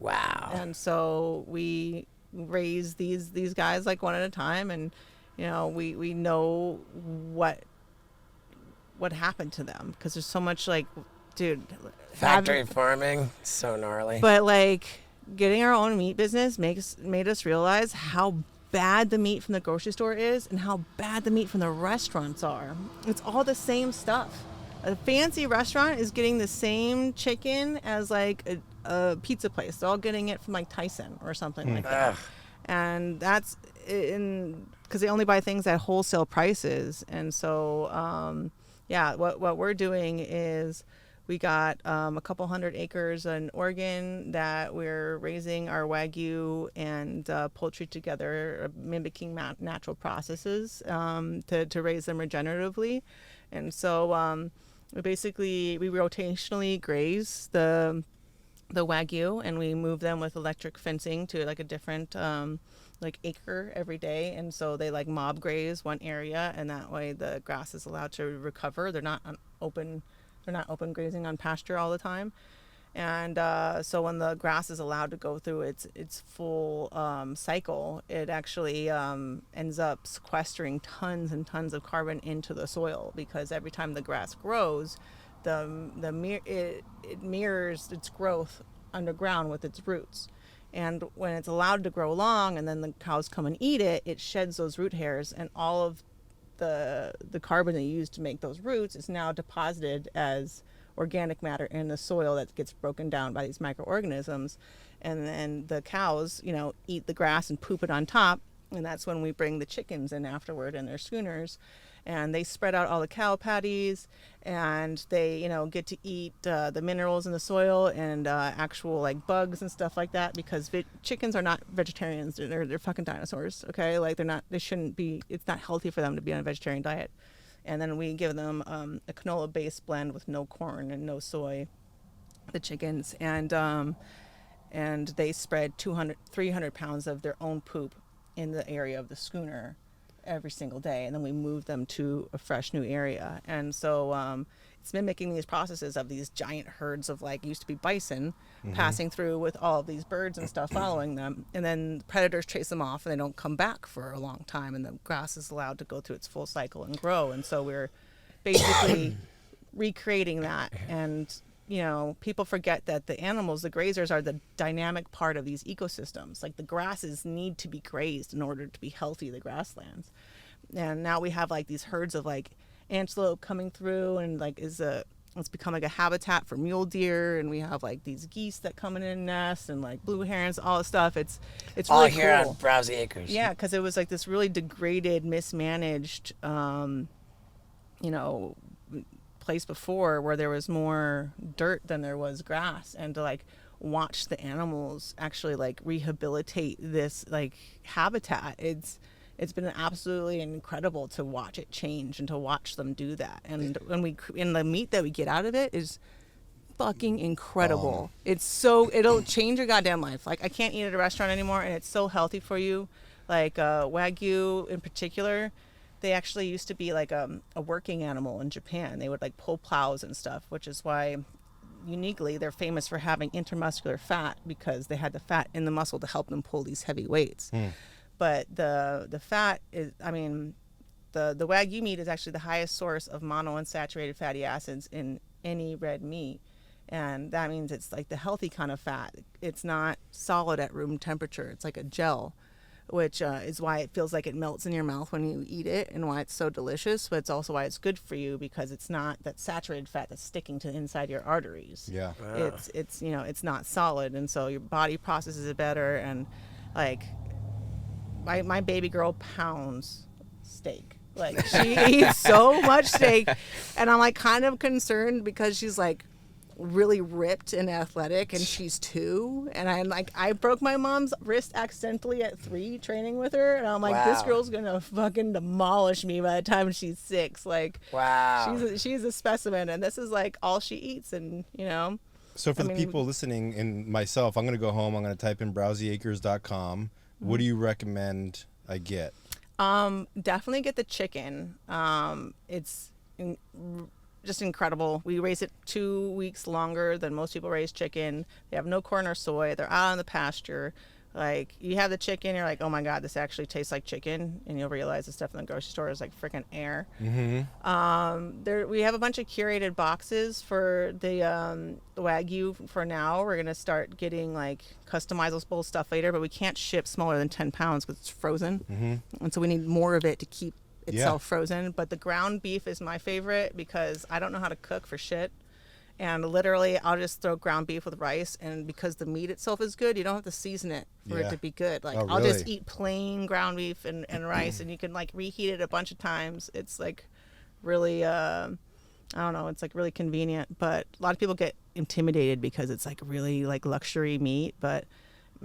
A: Wow.
B: And so we raise these guys like one at a time, and we know what happened to them, because there's so much like, dude,
A: Factory farming, so gnarly.
B: but like getting our own meat business made us realize how bad the meat from the grocery store is and how bad the meat from the restaurants are. It's all the same stuff. A fancy restaurant is getting the same chicken as like a pizza place. They're all getting it from like Tyson or something like that. And that's because they only buy things at wholesale prices. And so, what we're doing is we got a couple 100 acres in Oregon that we're raising our Wagyu and poultry together, mimicking natural processes to raise them regeneratively. And so we rotationally graze the Wagyu, and we move them with electric fencing to like a different like acre every day. And so they like mob graze one area, and that way the grass is allowed to recover. They're not open grazing on pasture all the time. And so when the grass is allowed to go through its full cycle, it actually ends up sequestering tons and tons of carbon into the soil, because every time the grass grows, it mirrors its growth underground with its roots. And when it's allowed to grow long and then the cows come and eat it, it sheds those root hairs, and all of the carbon they use to make those roots is now deposited as organic matter in the soil that gets broken down by these microorganisms. And then the cows, eat the grass and poop it on top. And that's when we bring the chickens in afterward in their schooners, and they spread out all the cow patties, and they, get to eat the minerals in the soil and actual like bugs and stuff like that, because chickens are not vegetarians. They're fucking dinosaurs. Okay. Like they shouldn't be, it's not healthy for them to be on a vegetarian diet. And then we give them a canola-based blend with no corn and no soy, the chickens, and they spread 300 pounds of their own poop in the area of the schooner every single day, and then we move them to a fresh new area. And so it's mimicking these processes of these giant herds of like used to be bison passing through with all of these birds and stuff following them, and then predators chase them off and they don't come back for a long time, and the grass is allowed to go through its full cycle and grow. And so we're basically recreating that and people forget that the animals, the grazers, are the dynamic part of these ecosystems. Like the grasses need to be grazed in order to be healthy, the grasslands. And now we have like these herds of like antelope coming through, and like it's become like a habitat for mule deer, and we have like these geese that come in and nest, and like blue herons, all this stuff. It's
A: all
B: really
A: here
B: cool.
A: on Rousey Acres.
B: Yeah, because it was like this really degraded, mismanaged, place before, where there was more dirt than there was grass, and to like watch the animals actually like rehabilitate this like habitat, it's been absolutely incredible to watch it change and to watch them do that. And the meat that we get out of it is fucking incredible. It'll change your goddamn life. Like I can't eat at a restaurant anymore, and it's so healthy for you. Like Wagyu in particular, they actually used to be like a working animal in Japan. They would like pull plows and stuff, which is why uniquely they're famous for having intermuscular fat, because they had the fat in the muscle to help them pull these heavy weights. But the fat is, the Wagyu meat is actually the highest source of monounsaturated fatty acids in any red meat. And that means it's like the healthy kind of fat. It's not solid at room temperature. It's like a gel, which is why it feels like it melts in your mouth when you eat it, and why it's so delicious. But it's also why it's good for you, because it's not that saturated fat that's sticking to inside your arteries.
C: Yeah.
B: It's not solid, and so your body processes it better. And like my baby girl pounds steak. Like she eats so much steak, and I'm like kind of concerned because she's like really ripped and athletic, and she's 2, and I broke my mom's wrist accidentally at 3 training with her, and I'm like, this girl's gonna fucking demolish me by the time she's 6. Like,
A: wow,
B: she's a specimen, and this is like all she eats. And
C: So for the people listening and myself, I'm gonna go home, I'm gonna type in browseyacres.com. What do you recommend I get?
B: Definitely get the chicken. It's just incredible. We raise it 2 weeks longer than most people raise chicken. They have no corn or soy. They're out on the pasture. Like, you have the chicken, you're like, oh my God, this actually tastes like chicken. And you'll realize the stuff in the grocery store is like freaking air. We have a bunch of curated boxes for the Wagyu for now. We're going to start getting like customizable stuff later, but we can't ship smaller than 10 pounds because it's frozen. And so we need more of it to keep itself frozen. But the ground beef is my favorite because I don't know how to cook for shit. And literally, I'll just throw ground beef with rice, and because the meat itself is good, you don't have to season it for it to be good. Like, I'll just eat plain ground beef and rice, and you can like reheat it a bunch of times. It's like really, I don't know, it's like really convenient. But a lot of people get intimidated because it's like really like luxury meat. But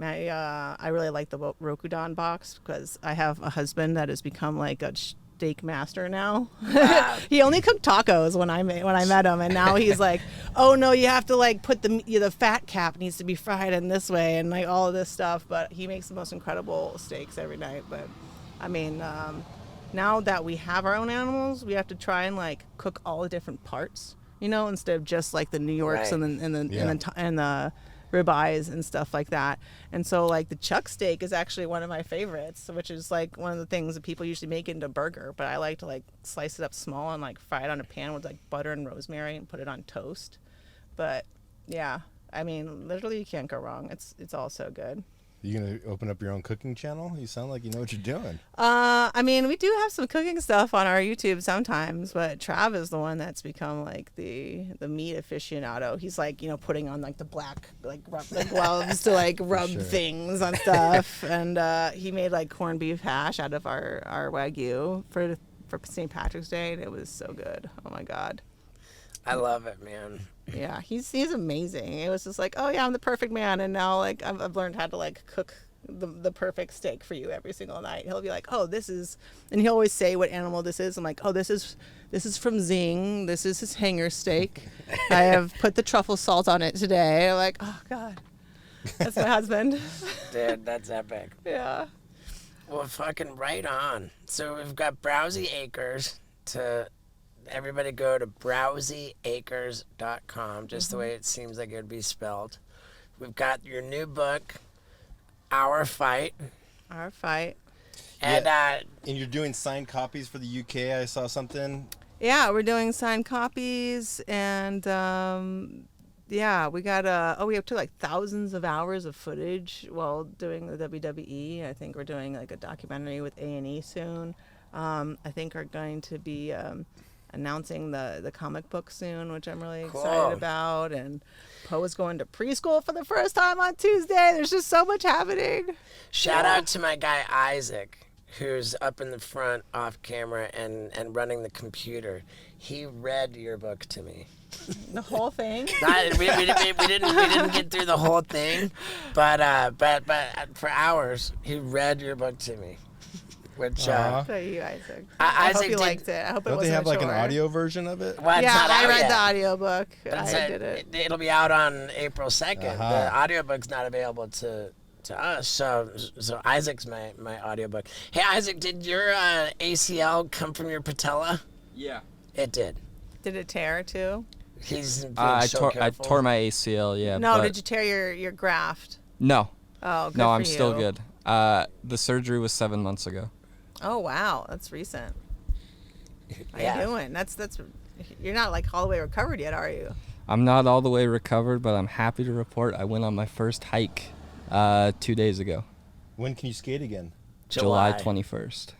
B: I really like the Rokudan box because I have a husband that has become like a steak master now.
A: Wow.
B: He only cooked tacos when I met him, and now he's like, oh no, you have to like put the fat cap needs to be fried in this way, and like all of this stuff. But he makes the most incredible steaks every night. But I mean, now that we have our own animals, we have to try and like cook all the different parts, instead of just like the New Yorks and the ribeyes and stuff like that. And so like the chuck steak is actually one of my favorites, which is like one of the things that people usually make into burger, but I like to like slice it up small and like fry it on a pan with like butter and rosemary and put it on toast. But yeah, I mean, literally you can't go wrong. It's all so good.
C: You gonna open up your own cooking channel? You sound like you know what you're doing.
B: I mean, we do have some cooking stuff on our YouTube sometimes, but Trav is the one that's become like the meat aficionado. He's like, putting on like the black like the gloves to like rub things on stuff, and he made like corned beef hash out of our Wagyu for St. Patrick's Day, and it was so good. Oh my God.
A: I love it, man.
B: Yeah, he's amazing. It was just like, oh yeah, I'm the perfect man, and now like I've learned how to like cook the perfect steak for you every single night. He'll be like, oh, this is, and he'll always say what animal this is. I'm like, oh, this is from Zing. This is his hanger steak. I have put the truffle salt on it today. I'm like, oh God, that's my husband.
A: Dude, that's epic.
B: Yeah.
A: Well, fucking right on. So we've got Browsey Acres to. Everybody go to browseyacres.com, just the way it seems like it would be spelled. We've got your new book, Our Fight.
B: Our Fight.
A: And
C: and you're doing signed copies for the UK. I saw something.
B: Yeah, we're doing signed copies, and yeah, we got we have like thousands of hours of footage while doing the WWE. I think we're doing like a documentary with A&E soon. I think we're going to be announcing the comic book soon, which I'm really excited
A: Cool.
B: about. And Poe is going to preschool for the first time on Tuesday. There's just so much happening.
A: Shout out to my guy Isaac, who's up in the front off camera and running the computer. He read your book to me.
B: The whole thing.
A: We didn't get through the whole thing, but for hours he read your book to me, which
B: So you, Isaac.
A: I
B: I hope
A: Isaac
B: you
A: did-
B: liked it. I hope it
C: Don't they
B: wasn't
C: have
B: a
C: like an
B: chore.
C: audio version of it?
A: well, it's
B: Yeah,
A: not
B: I
A: out
B: read
A: yet.
B: the audiobook.
A: But
B: I did it.
A: It'll be out on April 2nd.
C: Uh-huh.
A: The audiobook's not available to us, so Isaac's my audiobook. Hey Isaac, did your ACL come from your patella?
E: Yeah.
A: It did.
B: Did it tear too?
A: He's being
E: I
A: so
E: tore I
A: careful.
E: tore my ACL. Yeah.
B: No,
E: but
B: did you tear your graft?
E: No.
B: Oh, good
E: No,
B: for
E: I'm still
B: you.
E: good. The surgery was 7 months ago.
B: Oh wow, that's recent. How
A: Yeah.
B: you doing? That's you're not like all the way recovered yet, are you?
E: I'm not all the way recovered, but I'm happy to report I went on my first hike 2 days ago,
C: When can you skate again?
E: July 21st.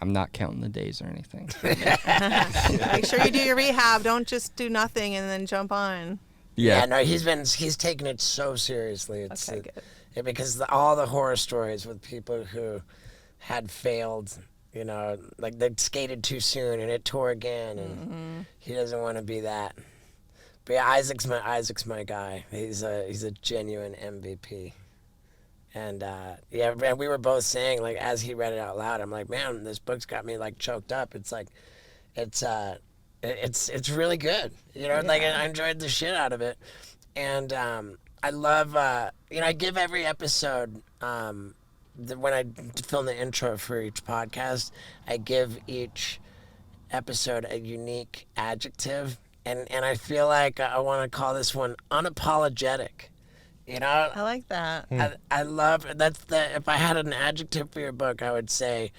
E: I'm not counting the days or anything.
B: Make sure you do your rehab. Don't just do nothing and then jump on.
A: Yeah,
E: Yeah.
A: no, he's taken it so seriously. It's
B: Okay, good.
A: because all the horror stories with people who had failed, you know, like they skated too soon and it tore again, and he doesn't want to be that. But yeah, Isaac's my guy. He's a genuine MVP. And yeah, and we were both saying, like, as he read it out loud, I'm like, man, this book's got me like choked up. It's like, it's really good. You know, like I enjoyed the shit out of it, and I love you know, I give every episode when I film the intro for each podcast, I give each episode a unique adjective, and I feel like I want to call this one unapologetic. You know,
B: I like that.
A: I love that's the if I had an adjective for your book, I would say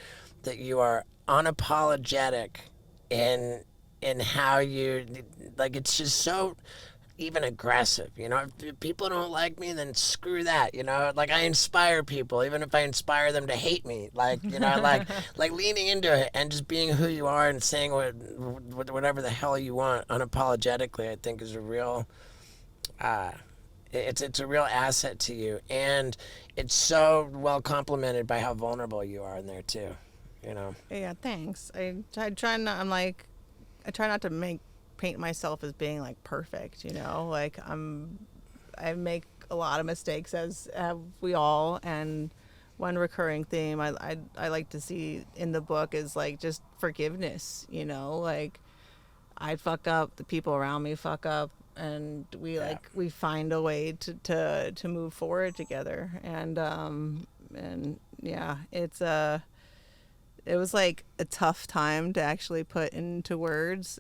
A: that you are unapologetic in how you like. It's just so even aggressive. You know, if people don't like me, then screw that. You know, like I inspire people, even if I inspire them to hate me. Like, you know, like leaning into it and just being who you are and saying whatever the hell you want unapologetically. I think is a real. It's a real asset to you, and it's so well complemented by how vulnerable you are in there too. You know.
B: Yeah, thanks. I try not. I'm like, I try not to paint myself as being like perfect. You know, like I make a lot of mistakes, as have we all. And one recurring theme I like to see in the book is like just forgiveness. You know, like I fuck up, the people around me fuck up, and we find a way to move forward together. And yeah, it was like a tough time to actually put into words.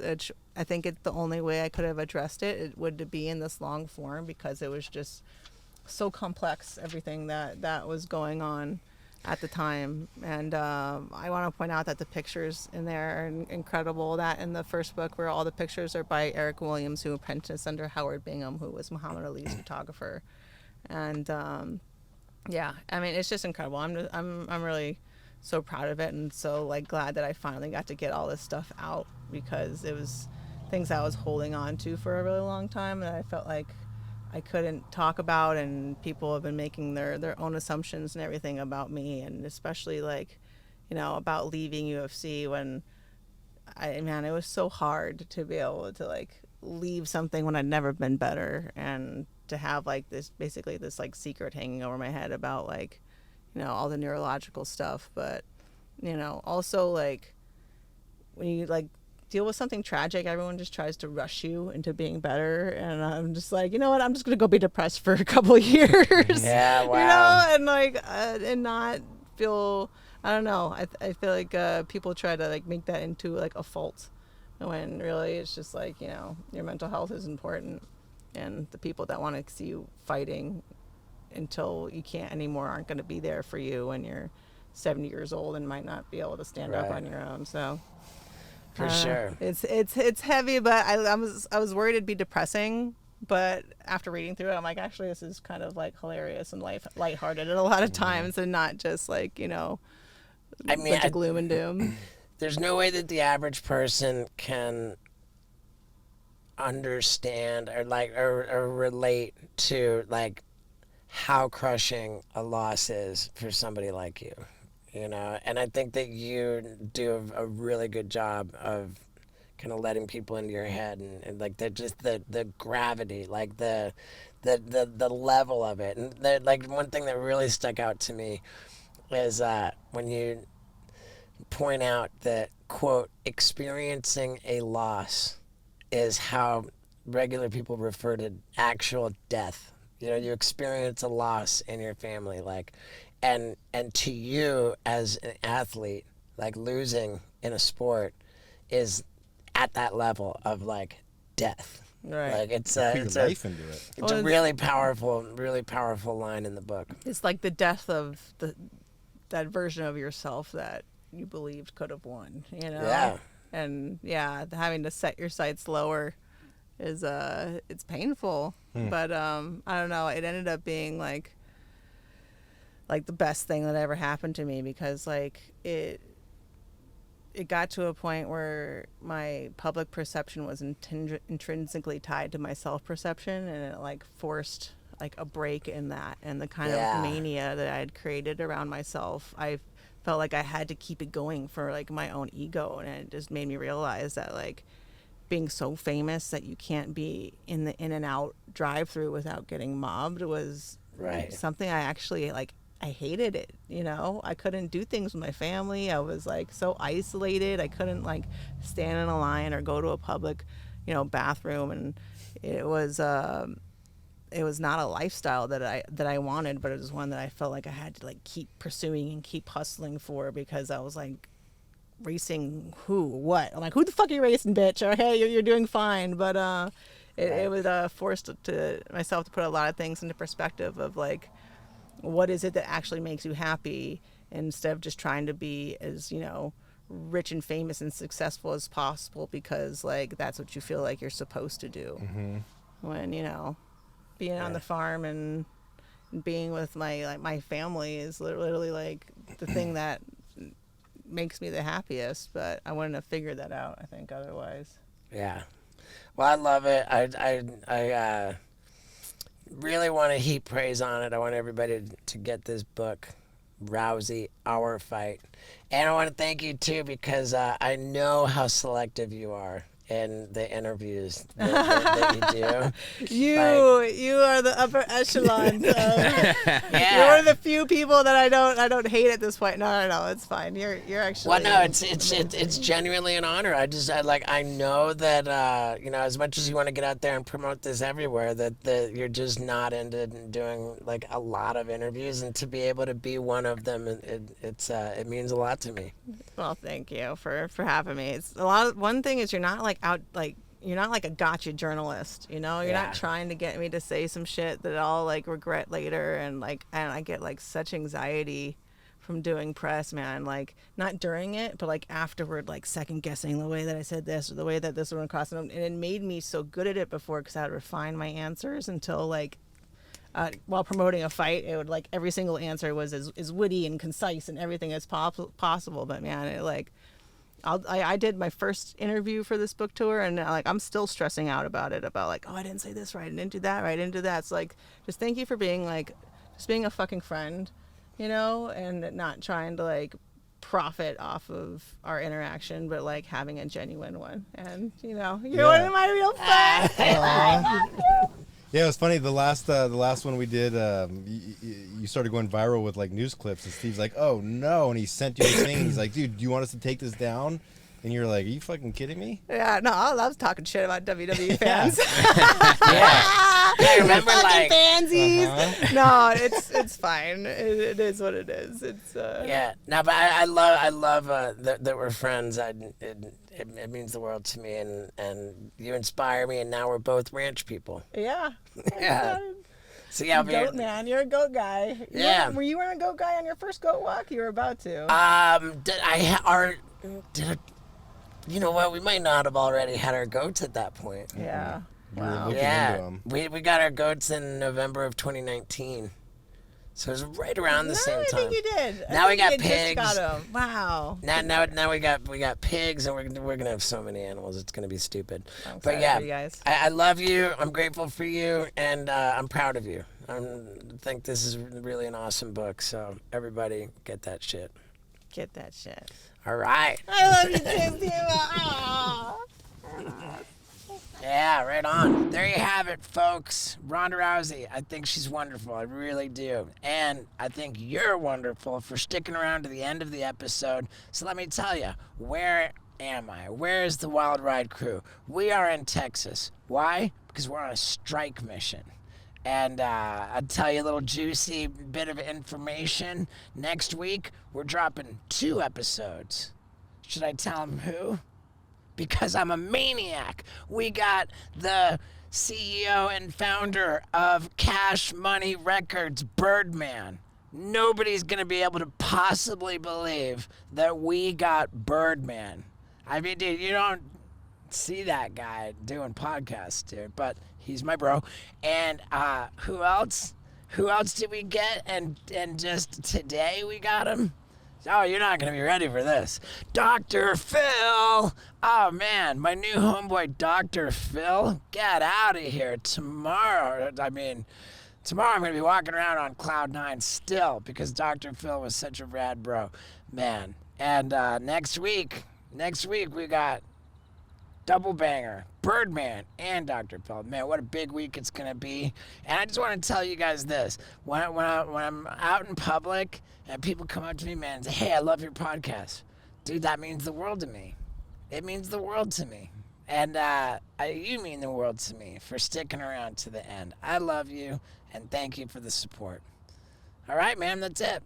B: I think it's the only way I could have addressed it. It would be in this long form, because it was just so complex, everything that was going on at the time. And I want to point out that the pictures in there are incredible. That in the first book, where all the pictures are by Eric Williams, who apprenticed under Howard Bingham, who was Muhammad Ali's photographer. And yeah, I mean, it's just incredible. I'm really so proud of it, and so like glad that I finally got to get all this stuff out, because it was things I was holding on to for a really long time, and I felt like I couldn't talk about, and people have been making their own assumptions and everything about me, and especially like, you know, about leaving UFC, when it was so hard to be able to like leave something when I'd never been better, and to have like this like secret hanging over my head about like, you know, all the neurological stuff. But, you know, also like when you like deal with something tragic, everyone just tries to rush you into being better, and I'm just like, you know what, I'm just gonna go be depressed for a couple of years.
A: Yeah, wow.
B: You know, and like and not feel, I don't know, I feel like people try to like make that into like a fault, when really it's just like, you know, your mental health is important, and the people that want to see you fighting until you can't anymore aren't going to be there for you when you're 70 years old and might not be able to stand up
A: Right.
B: on your own. So
A: For sure.
B: it's heavy, but I was worried it'd be depressing, But after reading through it, I'm like, actually, this is kind of like hilarious and lighthearted at a lot of times, and not just like, you know,
A: I mean,
B: bunch of gloom and doom.
A: there's no way that the average person can understand or like or relate to like how crushing a loss is for somebody like you, you know. And I think that you do a really good job of kind of letting people into your head, and like the gravity, like the level of it. And like one thing that really stuck out to me is when you point out that, quote, experiencing a loss is how regular people refer to actual death. You know, you experience a loss in your family, like, and to you as an athlete, like losing in a sport is at that level of like death.
B: Right.
A: Like it's
C: Put
A: a
C: your life into it.
A: it's a really powerful line in the book.
B: It's like the death of that version of yourself that you believed could have won, you know?
A: Yeah.
B: And yeah, having to set your sights lower is it's painful. But I don't know, it ended up being like the best thing that ever happened to me, because like it got to a point where my public perception was intrinsically tied to my self-perception, and it like forced like a break in that, and the kind of mania that I had created around myself. I felt like I had to keep it going for like my own ego, and it just made me realize that like being so famous that you can't be in the in and out drive-through without getting mobbed was something I actually like. I hated it, you know. I couldn't do things with my family. I was like so isolated. I couldn't like stand in a line or go to a public, you know, bathroom, and it was not a lifestyle that I wanted, but it was one that I felt like I had to like keep pursuing and keep hustling for, because I was like racing what? I'm like, who the fuck are you racing, bitch? Or hey, you're doing fine. But it was forced to myself to put a lot of things into perspective of like, what is it that actually makes you happy, instead of just trying to be as, you know, rich and famous and successful as possible because like that's what you feel like you're supposed to do. When, you know, being on the farm and being with my family is literally like the thing that makes me the happiest. But I wouldn't have figured that out, I think, otherwise.
A: Yeah. Well, I love it. I really want to heap praise on it. I want everybody to get this book, Rousey, Our Fight. And I want to thank you too, because I know how selective you are in the interviews that you do.
B: You are the upper echelon. You're one of the few people that I don't hate at this point. No, it's fine. You're actually.
A: Well, no, it's genuinely an honor. I know that you know, as much as you want to get out there and promote this everywhere, that you're just not into doing like a lot of interviews, and to be able to be one of them, it means a lot to me.
B: Well, thank you for having me. It's a lot. One thing is you're not like out like. You're not like a gotcha journalist, you know? You're not trying to get me to say some shit that I'll like regret later, and I get like such anxiety from doing press, man. Like not during it, but like afterward, like second guessing the way that I said this or the way that this went across. And it made me so good at it before, because I would refine my answers until like while promoting a fight, it would like every single answer was as witty and concise and everything as possible. But man, it like I did my first interview for this book tour, and like I'm still stressing out about it, about like, oh, I didn't say this right, I didn't do that right, I didn't do that. It's like, just thank you for being like, just being a fucking friend, you know, and not trying to like profit off of our interaction, but like having a genuine one. And you know, you're one of my real friends.
C: Yeah, it was funny. The last one we did, you started going viral with like news clips, and Steve's like, "Oh no!" And he sent you a thing. And he's like, "Dude, do you want us to take this down?" And you're like, "Are you fucking kidding me?"
B: Yeah, no, I was talking shit about WWE fans.
A: I remember like
B: fansies. No, it's fine. It is what it is. It's
A: no, but I love that we're friends. It means the world to me, and you inspire me, and now we're both ranch people.
B: Yeah.
A: Yeah. So yeah,
B: goat man, you're a goat guy. Were you a goat guy on your first goat walk? You were about to.
A: You know what? We might not have already had our goats at that point.
B: Yeah.
C: You were
B: Wow.
C: looking
A: Yeah,
C: into them.
A: we got our goats in November of 2019, so it was right around the same
B: I
A: time.
B: think you did.
A: Now we got
B: you just
A: pigs.
B: got 'em. Wow.
A: Now we got pigs, and we're gonna have so many animals. It's gonna be stupid.
B: I'm
A: But
B: excited
A: yeah,
B: for you guys.
A: I love you. I'm grateful for you, and I'm proud of you. I think this is really an awesome book. So everybody, get that shit.
B: Get that shit.
A: All right.
B: I love you too, Steve.
A: Yeah, right on. There you have it, folks. Ronda Rousey. I think she's wonderful. I really do. And I think you're wonderful for sticking around to the end of the episode. So let me tell you, where am I? Where is the Wild Ride crew? We are in Texas. Why? Because we're on a strike mission. And I'll tell you a little juicy bit of information. Next week, we're dropping 2 episodes. Should I tell them who? Because I'm a maniac. We got the CEO and founder of Cash Money Records, Birdman. Nobody's going to be able to possibly believe that we got Birdman. I mean, dude, you don't see that guy doing podcasts, dude, but he's my bro. And who else? Who else did we get? And just today we got him? Oh, you're not going to be ready for this. Dr. Phil! Oh, man, my new homeboy, Dr. Phil. Get out of here. Tomorrow I'm going to be walking around on Cloud 9 still because Dr. Phil was such a rad bro. Man. And next week we got double banger, Birdman and Dr. Phil. Man, what a big week it's going to be. And I just want to tell you guys this. When I'm out in public and people come up to me, man, and say, hey, I love your podcast. Dude, that means the world to me. It means the world to me. And you mean the world to me for sticking around to the end. I love you, and thank you for the support. All right, man, that's it.